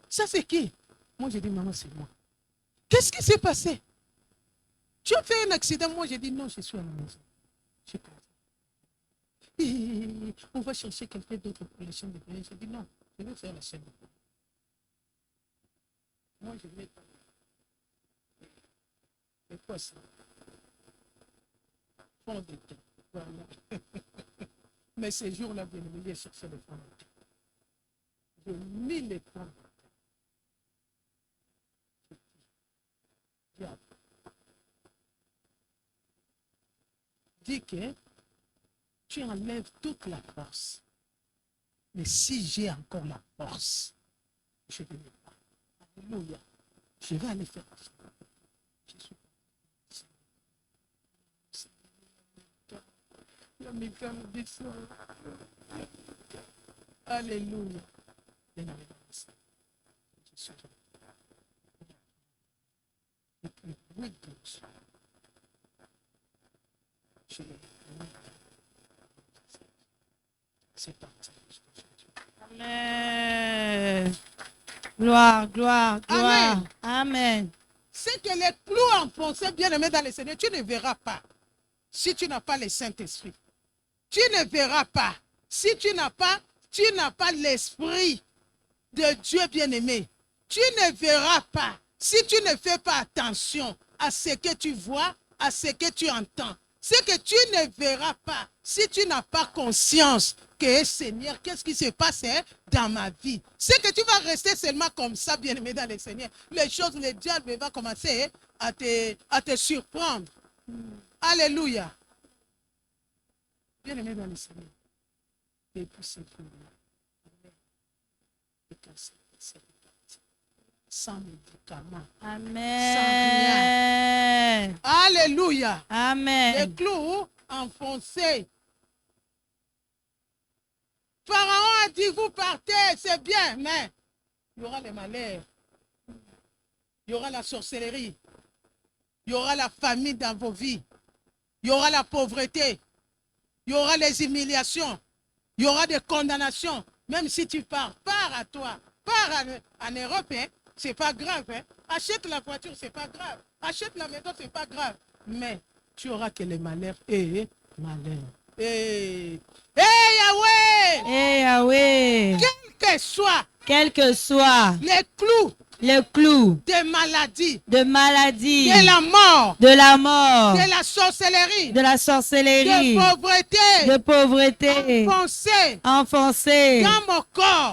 Ça c'est qui? Moi j'ai dit, maman, c'est moi. Qu'est-ce qui s'est passé? Tu as fait un accident? Moi j'ai dit, non, je suis à la maison. Je pas. On va chercher quelqu'un d'autre pour la chaîne de prière. J'ai dit, non, je vais faire la chaîne de prière. Moi je vais pas. C'est quoi ça? Fond de temps. Voilà. Mais ces jours-là, bien aimé, j'ai cherché le fond de temps. Je mis les fonds de temps. Dis que tu enlèves toute la force. Mais si j'ai encore la force, je ne vais pas. Alléluia. Je vais aller faire ça. Alléluia. C'est parti. Amen. Gloire, gloire, gloire. Amen. Amen. C'est que les clous enfoncés, bien aimés dans le Seigneur, tu ne verras pas si tu n'as pas le Saint-Esprit. Tu ne verras pas si tu n'as pas l'Esprit de Dieu bien-aimé. Tu ne verras pas si tu ne fais pas attention à ce que tu vois, à ce que tu entends. C'est que tu ne verras pas si tu n'as pas conscience que Seigneur, qu'est-ce qui se passe dans ma vie. C'est que tu vas rester seulement comme ça, bien-aimé dans le Seigneur. Les choses, le diable va commencer à te surprendre. Alléluia. Bien-aimé dans le Seigneur. Depuis ce jour-là, sans médicaments. Amen. Alléluia. Amen. Les clous enfoncés. Pharaon a dit, vous partez, c'est bien, mais il y aura les malheurs. Il y aura la sorcellerie. Il y aura la famine dans vos vies. Il y aura la pauvreté. Il y aura les humiliations. Il y aura des condamnations. Même si tu pars à toi. Pars en Europe, hein, c'est pas grave. Hein. Achète la voiture, c'est pas grave. Achète la maison, c'est pas grave. Mais tu auras que les malheurs et malheurs. Et Yahweh! Eh Yahweh, Quel que soit quel que soit les clous le clou des maladies, de maladie, de la mort, de la mort, de la sorcellerie, de la de sorcellerie, pauvreté, de pauvreté, enfoncé enfoncé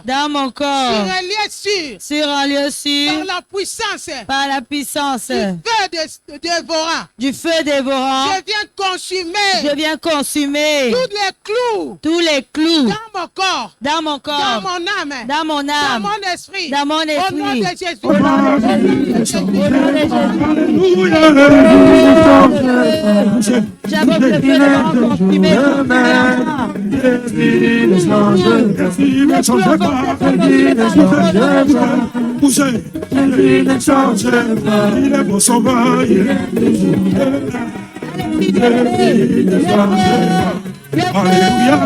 dans mon corps, sur sur un lieu sûr, sur un lieu sûr, par la puissance par la puissance du feu dévorant. du feu dévorant. Je viens consumer Je viens consumer tous les clous tous les clous dans mon corps, dans mon corps, dans mon âme, dans mon dans âme, mon esprit, dans mon au nom esprit. de Jésus. Au nom de Jésus. Alléluia. J'invoque le feu dévorant consumé consumé. Ne changez pas. Bougez. Ne changez pas. Il est mon sauveur. Il est Alléluia.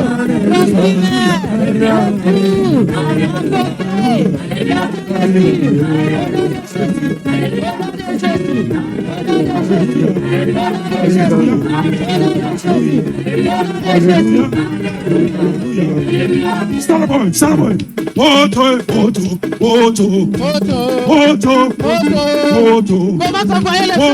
Salomon. Comment t'envoyer le feu,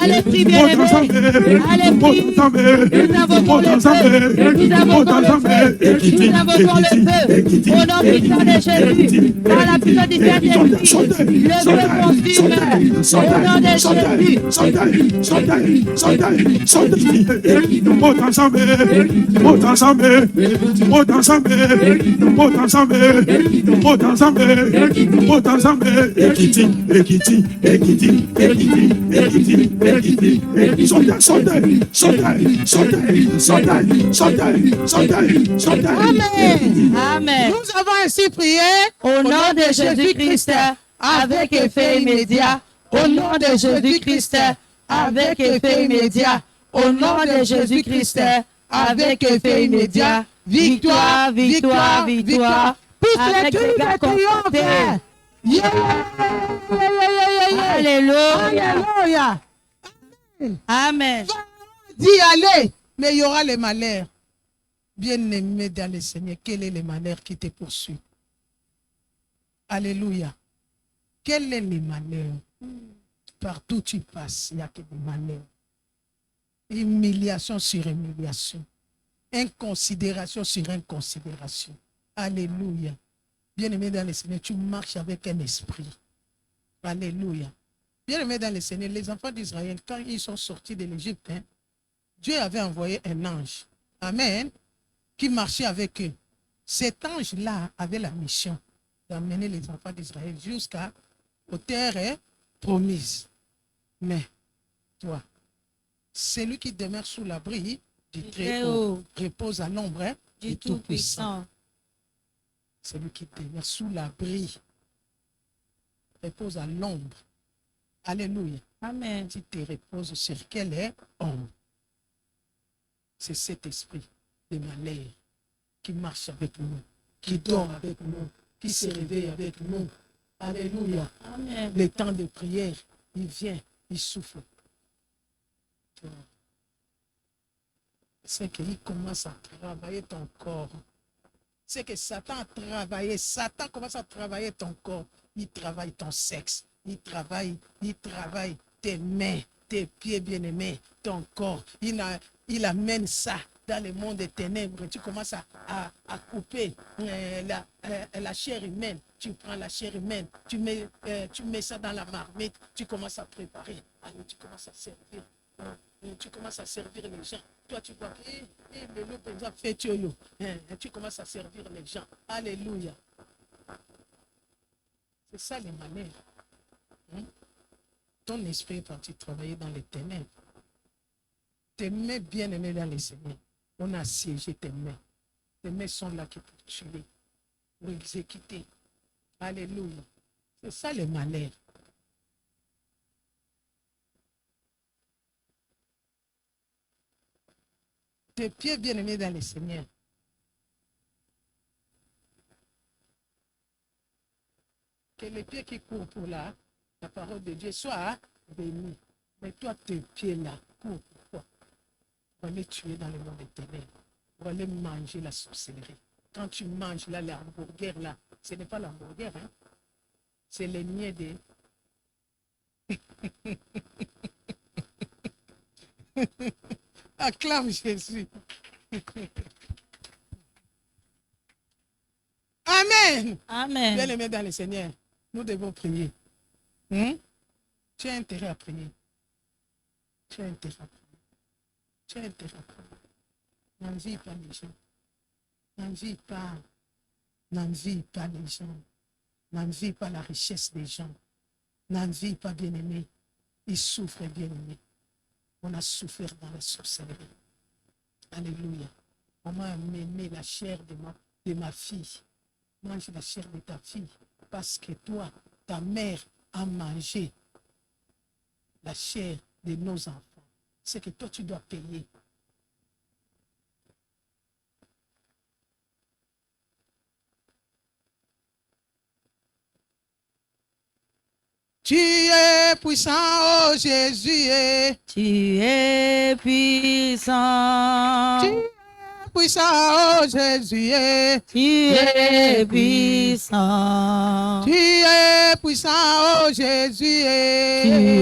Allez, prie, bien-aimé. Allez, prie. Nous invoquons le feu. Nous invoquons le feu. Nous invoquons le feu. Au nom puissant de Jésus. Par la puissance du Saint-Esprit. Le feu consume. Au nom de Amen. Nous avons ainsi prié Au nom de Jésus-Christ, avec effet immédiat. Au nom de Jésus-Christ, avec effet immédiat. Au nom de Jésus-Christ, avec effet immédiat. Victoire, victoire, victoire. Avec des gars confortés. Alléluia. Alléluia. Amen. Dis allez, mais il y aura les malheurs. Bien-aimé dans le Seigneur, quel est le malheur qui te poursuit? Alléluia. Quel est le malheur? Partout où tu passes, il n'y a que des malheurs. Humiliation sur humiliation. Inconsidération sur inconsidération. Alléluia. Bien-aimé dans le Seigneur, tu marches avec un esprit. Alléluia. Bien-aimé dans le Seigneur, les enfants d'Israël, quand ils sont sortis de l'Égypte, Dieu avait envoyé un ange. Amen. Qui marchait avec eux. Cet ange-là avait la mission d'amener les enfants d'Israël jusqu'aux terres promises. Mais toi, celui qui demeure sous l'abri du Très-Haut repose à l'ombre du Tout-Puissant. Celui qui demeure sous l'abri repose à l'ombre. Alléluia. Amen. Tu te reposes sur quel est ombre? C'est cet esprit de malheur qui marche avec nous, qui dort avec nous, qui se réveille avec nous. Alléluia. Amen. Le temps de prière, il vient, il souffle. C'est qu'il commence à travailler ton corps. C'est que Satan a travaillé. Satan commence à travailler ton corps. Il travaille ton sexe. Il travaille tes mains, tes pieds bien-aimés, ton corps. Il amène ça dans le monde des ténèbres. Tu commences à couper la chair humaine. Tu prends la chair humaine, tu mets ça dans la marmite, tu commences à préparer. Alors tu commences à servir. Tu commences à servir les gens. Toi, tu vois, le loup, par exemple, fait yo. Tu commences à servir les gens. Alléluia. C'est ça les malheurs. Ton esprit est parti travailler dans les ténèbres. Tes mains bien-aimées dans les Seigneurs. On a assiégé tes mains. Tes mains sont là pour tuer, pour exécuter. Alléluia. C'est ça les malheurs. Tes pieds bien-aimés dans le Seigneur. Que les pieds qui courent pour la parole de Dieu soient bénis. Mais toi, tes pieds-là, courent pour quoi? Pour aller tuer dans le monde des ténèbres. Pour aller manger la sorcellerie. Quand tu manges là, l'hamburger là, ce n'est pas l'hamburger, hein? C'est les niais des... Acclame Jésus. Amen. Amen. Bien-aimés dans le Seigneur, nous devons prier. Tu as intérêt à prier. Tu as intérêt à prier. Tu as intérêt à prier. N'envie pas les gens. N'envie pas. N'envie pas les gens. N'envie pas la richesse des gens. N'envie pas bien-aimé. Ils souffrent bien-aimé. On a souffert dans la sorcellerie. Alléluia. On m'a amené la chair de ma fille. Mange la chair de ta fille. Parce que toi, ta mère a mangé la chair de nos enfants. C'est que toi, tu dois payer. Tu es puissant, oh Jésus. Tu es puissant. Tu es puissant, oh Jésus. Tu es puissant. Tu es puissant, oh Jésus. Tu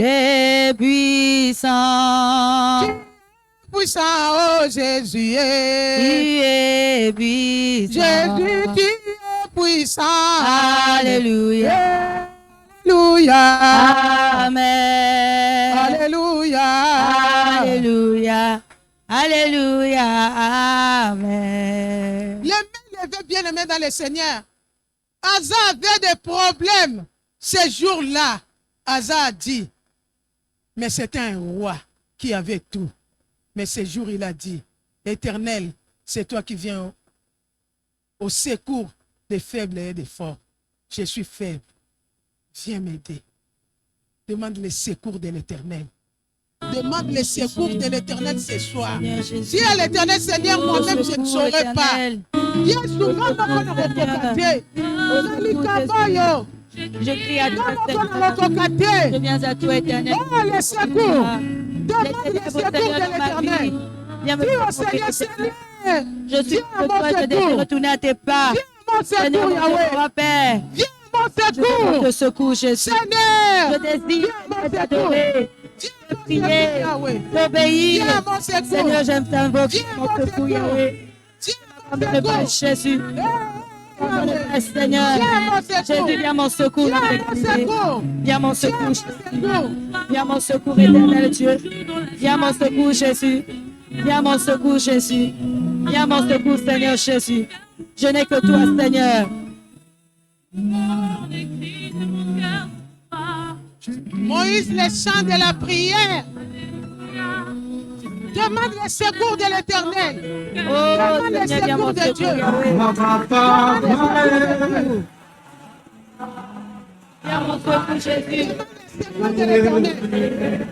es puissant. Tu es puissant, oh Jésus. Tu es puissant. Jésus, tu es puissant. Alléluia. Alléluia. Amen. Alléluia. Alléluia. Alléluia. Amen. Les mains levées, bien-aimés dans le Seigneur. Asa avait des problèmes ces jours-là. Asa a dit, mais c'était un roi qui avait tout. Mais ce jour, il a dit, Éternel, c'est toi qui viens au secours des faibles et des forts. Je suis faible. Viens m'aider. Demande le secours de l'Éternel. Demande le secours de l'Éternel ce soir. Dis à l'Éternel, Seigneur, moi-même, je ne saurais pas. Viens souvent dans mon recocaté. Je crie à toi, Je je viens à toi, éternel. Oh, le secours. Demande le Laissez-le, secours de Seigneur, dans ma l'Éternel. vie. Viens me Dis au protéger, Seigneur, Seigneur. Seigneur. Je suis Viens à de mon toi, je désire secours. retourner à tes pas. Viens à mon Seigneur, secours, mon Yahweh. roi Père. Viens à mon Je veux secours. te secours, Jésus. Seigneur. Je désire Viens, t'adorer, Viens te à mon prier, secours, Yahweh. t'obéir. Viens à mon secours. Seigneur, j'aime t'invoquer, Viens, mon mon secours, secours. Yahweh. Viens à Dans mon le nom de secours. Jésus. Dans le nom de Seigneur. Viens à mon secours. Jésus, viens mon secours Viens dans à cette mon idée. secours. Viens mon Viens à secours, mon Jésus. secours. Viens mon secours, éternel Dieu. Viens mon secours, Jésus. Viens mon secours, Jésus. Viens mon secours, Seigneur Jésus. Je n'ai que toi, Seigneur. Moïse, le chant de la prière. Demande le secours de l'Éternel. Oh, Demande le Seigneur, viens mon secours de Dieu. secours, Yahweh. Viens mon secours, Jésus. Secours de l'Éternel.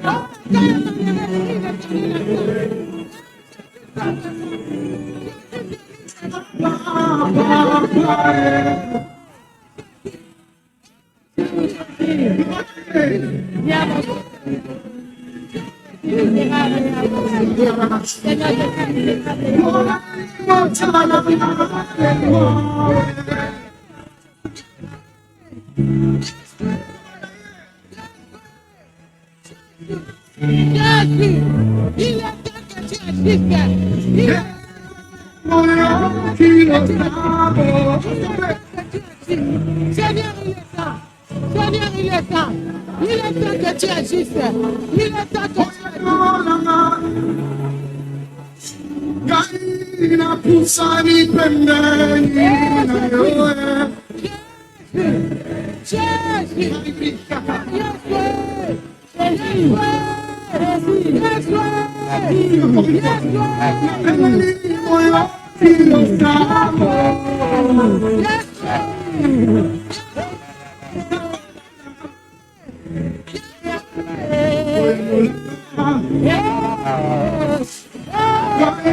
Oh, Viens mon secours. Seigneur, Jésus, il est temps que tu existes. Il est Seigneur, il est temps. Seigneur, il est temps. Il est temps que tu agisses. Il est temps que tu Gaina pusani pendeni na yoe.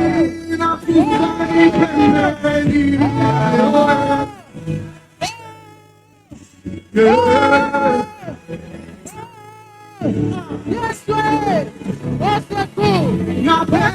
Jésus. Yes, way. What's the cool? Not bad.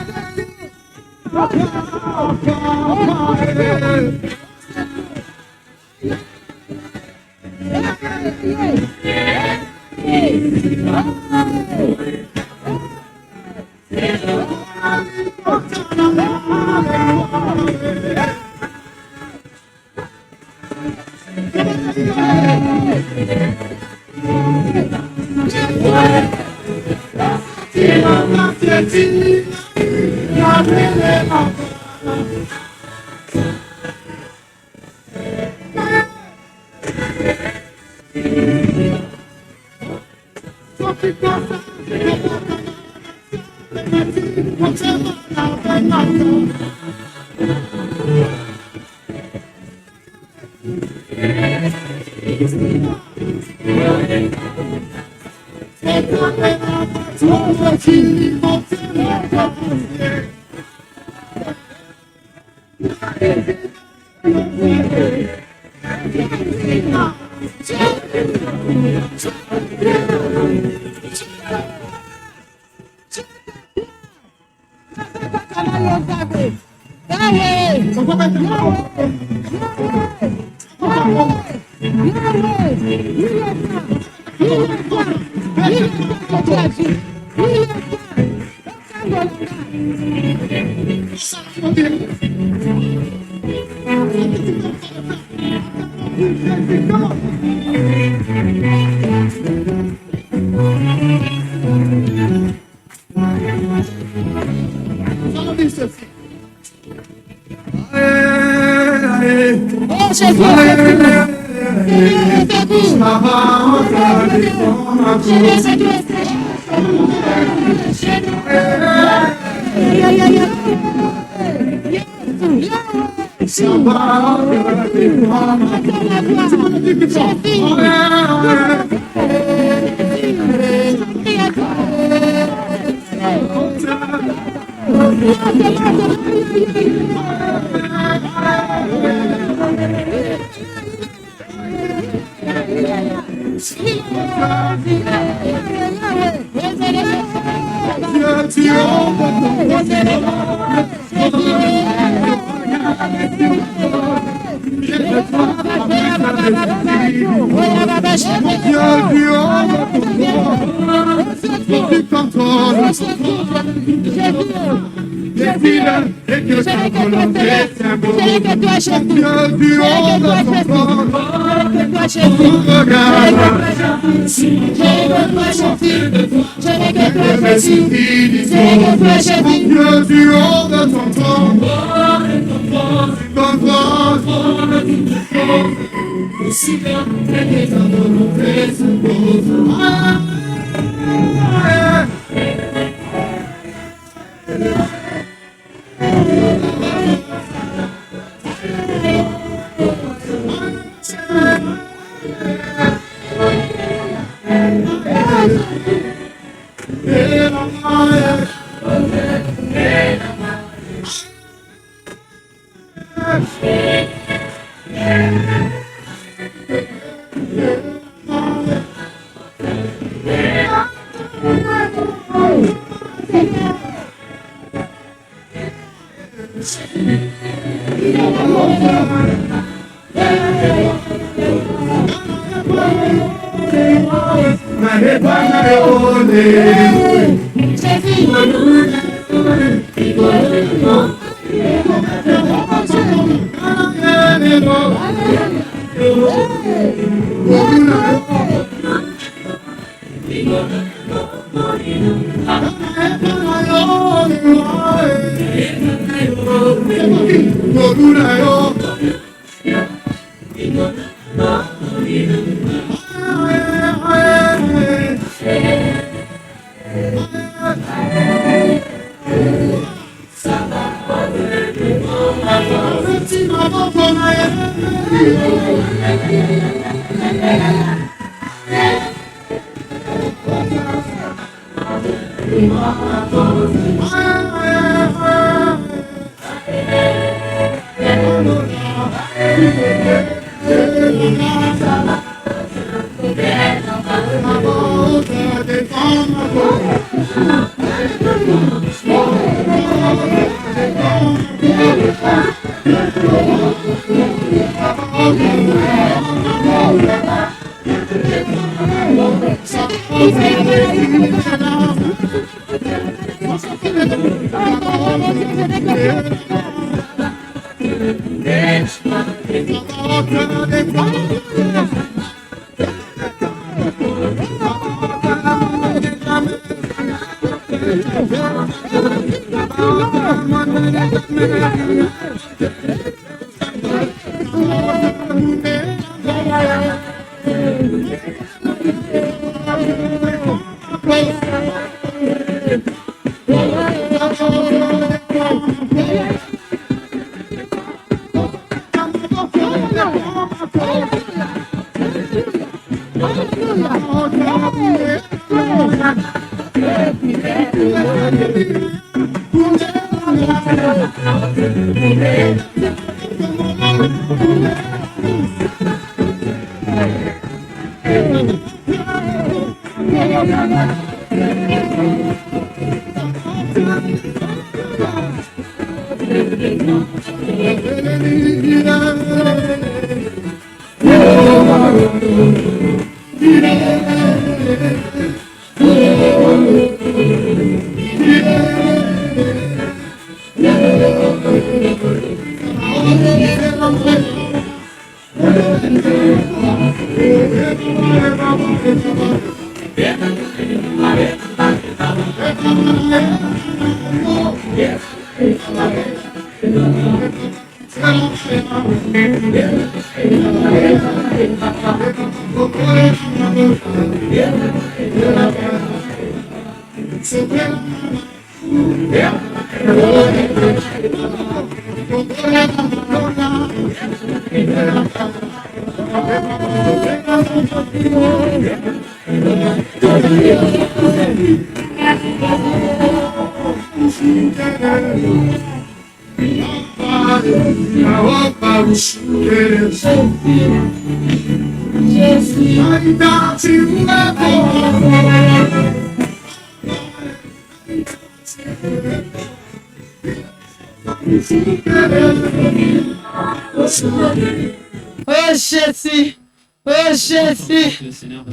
Oh Jésus, oh Jésus,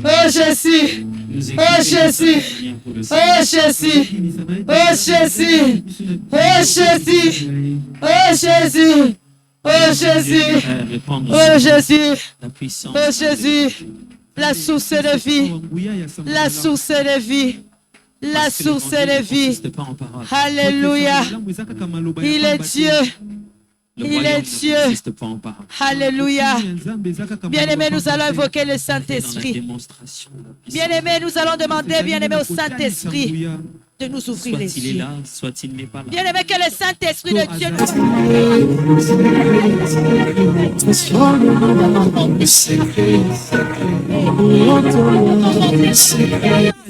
oh Jésus, oh Jésus, oh Jésus, oh Jésus, oh Jésus, oh Jésus, oh Jésus, oh Jésus, oh Jésus, la source de vie, la source de vie. La source de vie. Alléluia. Il est Dieu. Il est Dieu. Alléluia. Bien-aimés, nous allons invoquer le Saint-Esprit. Bien-aimés, nous allons demander, bien-aimés, au Saint-Esprit de nous ouvrir les yeux. Bien-aimés, que le Saint-Esprit de Dieu nous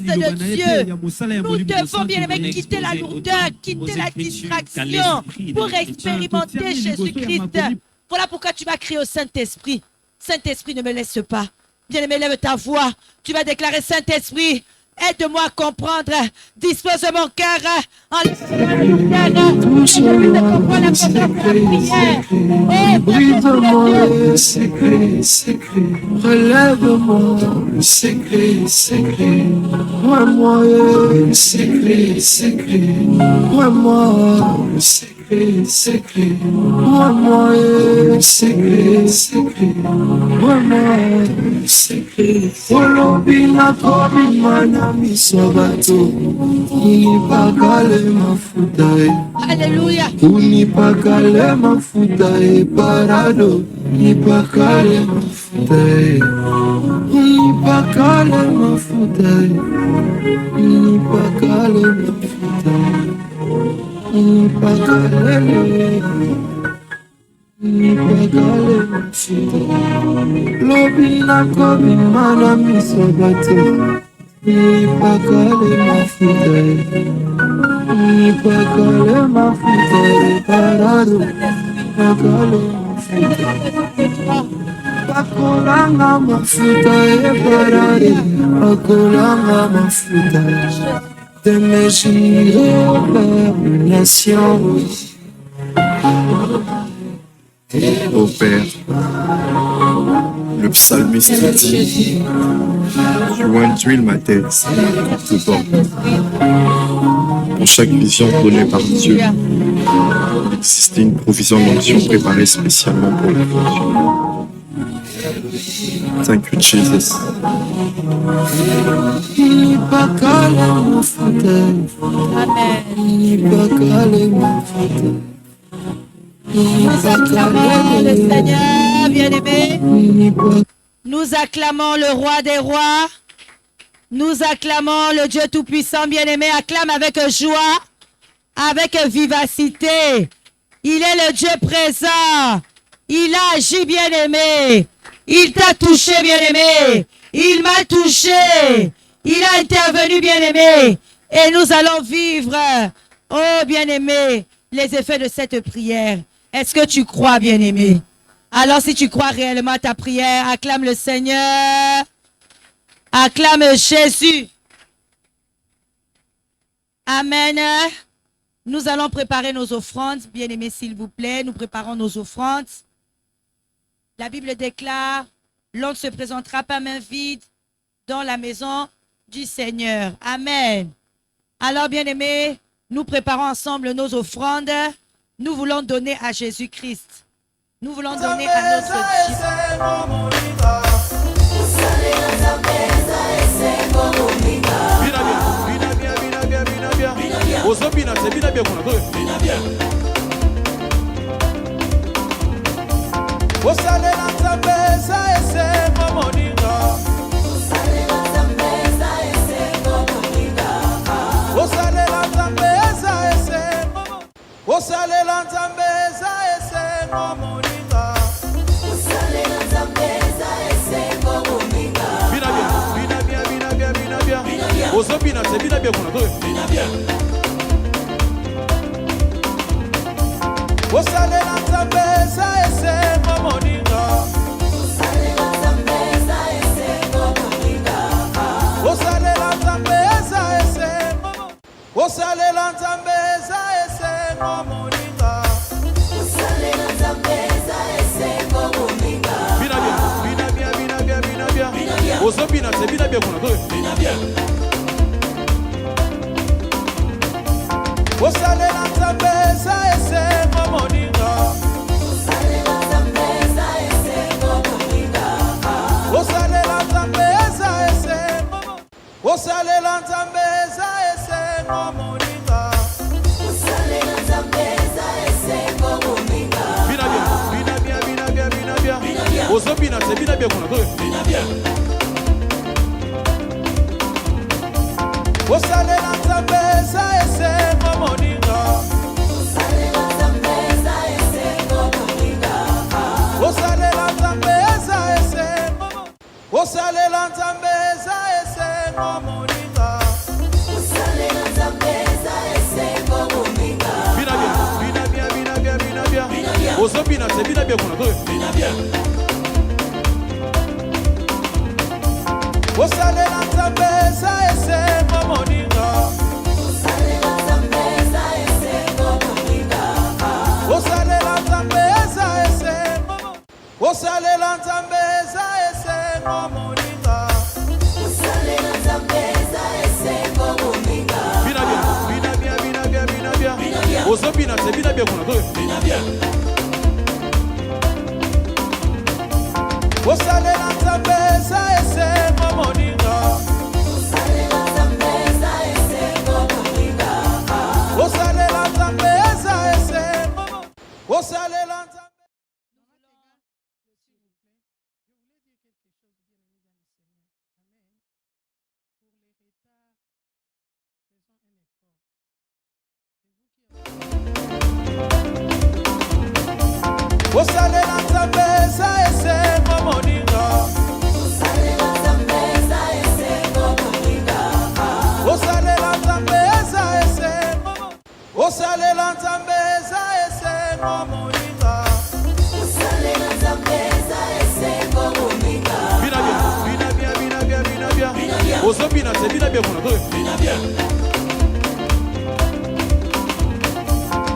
de Dieu. Nous devons, bien-aimés, quitter la lourdeur, quitter la distraction pour expérimenter Jésus-Christ. Voilà pourquoi tu vas crier au Saint-Esprit. Saint-Esprit, ne me laisse pas. Bien-aimé, lève ta voix. Tu vas déclarer, Saint-Esprit, aide-moi à comprendre. Dispose mon cœur en brise-moi le secret, secret. Relève-moi le secret, secret. Moi le secret, secret. Moi le secret, secret. Moi le secret, secret. Moi le secret. Olobina kobi mana misobato. Unipakale mafuta. Alléluia. Unipakale mafuta parado. Unipakale mafuta. Unipakale mafuta. Unipakale mafuta. Unipakale mafuta. Lobina kobi mana misobato. Unipakale mafuta. Unipakale mafuta parado. Unipakale mafuta. Pakolanga mafuta parado. Pakolanga mafuta. De mes jours vers une nation. Ô Père, le psalmiste dit, tu induis ma tête de bord. Pour chaque vision donnée par Dieu, il existait une provision d'onction préparée spécialement pour la fonction. Thank you, Jesus. Nous acclamons le Seigneur, bien-aimé. Nous acclamons le roi des rois. Nous acclamons le Dieu Tout-Puissant, bien-aimé. Acclame avec joie, avec vivacité. Il est le Dieu présent. Il a agi, bien-aimé. Il t'a touché, bien-aimé. Il m'a touché. Il a intervenu, bien-aimé. Et nous allons vivre, oh bien-aimé, les effets de cette prière. Est-ce que tu crois, bien-aimé? Alors, si tu crois réellement à ta prière, acclame le Seigneur. Acclame Jésus. Amen. Nous allons préparer nos offrandes. Bien-aimés, s'il vous plaît, nous préparons nos offrandes. La Bible déclare, l'on ne se présentera pas main vide dans la maison du Seigneur. Amen. Alors, bien-aimés, nous préparons ensemble nos offrandes. Nous voulons donner à Jésus-Christ. Nous voulons donner à notre Dieu.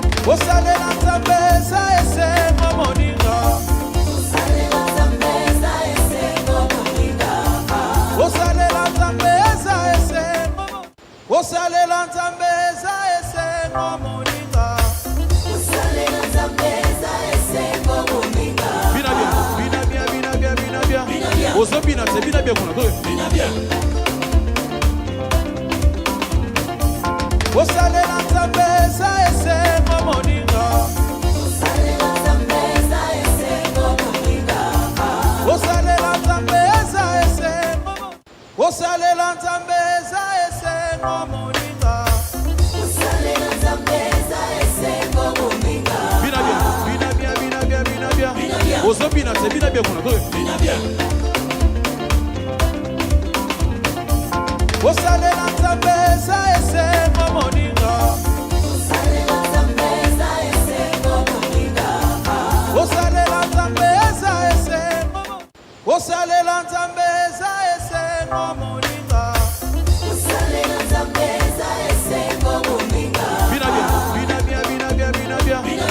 Osalela Zambeza ese momoninga bien qu'on a trouvé. Osalela nzambe eza esengo moninga. Osalela nzambe eza esengo moninga. Osalela nzambe eza esengo. Osalela nzambe eza esengo moninga. Osalela nzambe eza esengo moninga. Bina bien, bina bien, bina bien, bina bien. Ozo bina, c'est bina bien qu'on a trouvé. Bina bien. Osalela nzambe eza esengo moninga. Osalela nzambe eza esengo moninga. Osalela nzambe eza esengo. Osalela nzambe eza esengo moninga. Osalela nzambe eza esengo moninga. Bina bien, bina bien, bina bien, bina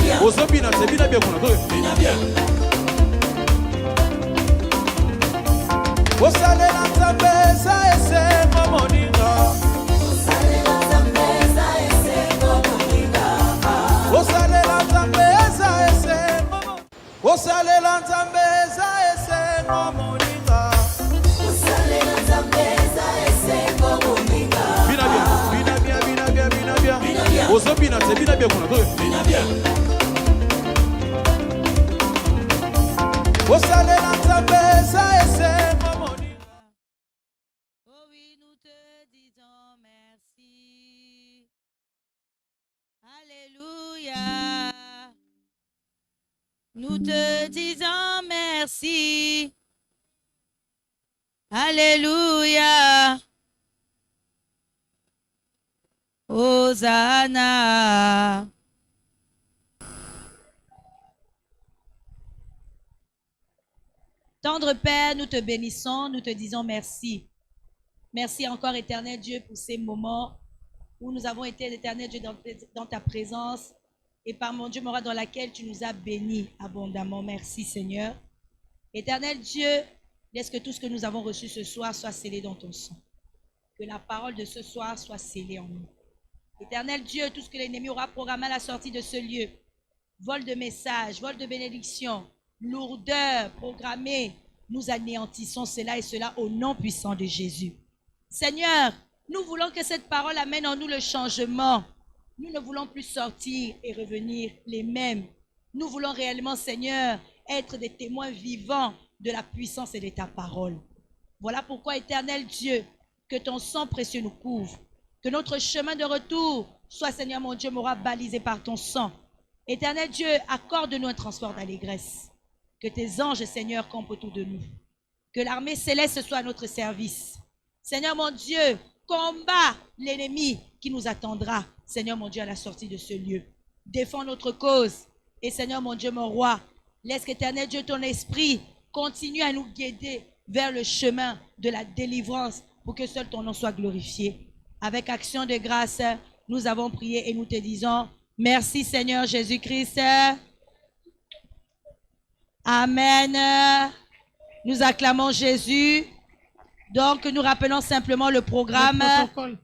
bien. Ozo bina, c'est bina bien qu'on a trouvé. Bina bien. Osalela nzambe eza esengo moninga. Osalela nzambe eza esengo moninga. Osalela nzambe eza esengo. Osalela nzambe eza esengo moninga. Osalela nzambe eza esengo moninga. Bina bien, bina bien, bina bien, bina bien. Ozo bina, c'est bina bien qu'on a trouvé. Bina bien. Osalela nzambe eza esengo moninga. Oh oui, nous te disons merci. Alléluia. Nous te disons merci. Alléluia. Hosanna. Tendre Père, nous te bénissons, nous te disons merci. Merci encore, éternel Dieu, pour ces moments où nous avons été, éternel Dieu, dans ta présence et par mon Dieu, mon roi, dans laquelle tu nous as bénis abondamment. Merci, Seigneur. Éternel Dieu, laisse que tout ce que nous avons reçu ce soir soit scellé dans ton sang. Que la parole de ce soir soit scellée en nous. Éternel Dieu, tout ce que l'ennemi aura programmé à la sortie de ce lieu, vol de messages, vol de bénédictions, lourdeur programmée, nous anéantissons cela et cela au nom puissant de Jésus. Seigneur, nous voulons que cette parole amène en nous le changement. Nous ne voulons plus sortir et revenir les mêmes. Nous voulons réellement, Seigneur, être des témoins vivants de la puissance et de ta parole. Voilà pourquoi, éternel Dieu, que ton sang précieux nous couvre. Que notre chemin de retour soit, Seigneur mon Dieu, m'aura balisé par ton sang. Éternel Dieu, accorde-nous un transport d'allégresse. Que tes anges, Seigneur, campent autour de nous. Que l'armée céleste soit à notre service. Seigneur mon Dieu, combat l'ennemi qui nous attendra, Seigneur mon Dieu, à la sortie de ce lieu. Défends notre cause. Et Seigneur mon Dieu, mon roi, laisse qu'éternel Dieu, ton esprit, continue à nous guider vers le chemin de la délivrance pour que seul ton nom soit glorifié. Avec action de grâce, nous avons prié et nous te disons merci Seigneur Jésus-Christ. Amen. Nous acclamons Jésus. Donc, nous rappelons simplement le programme. Le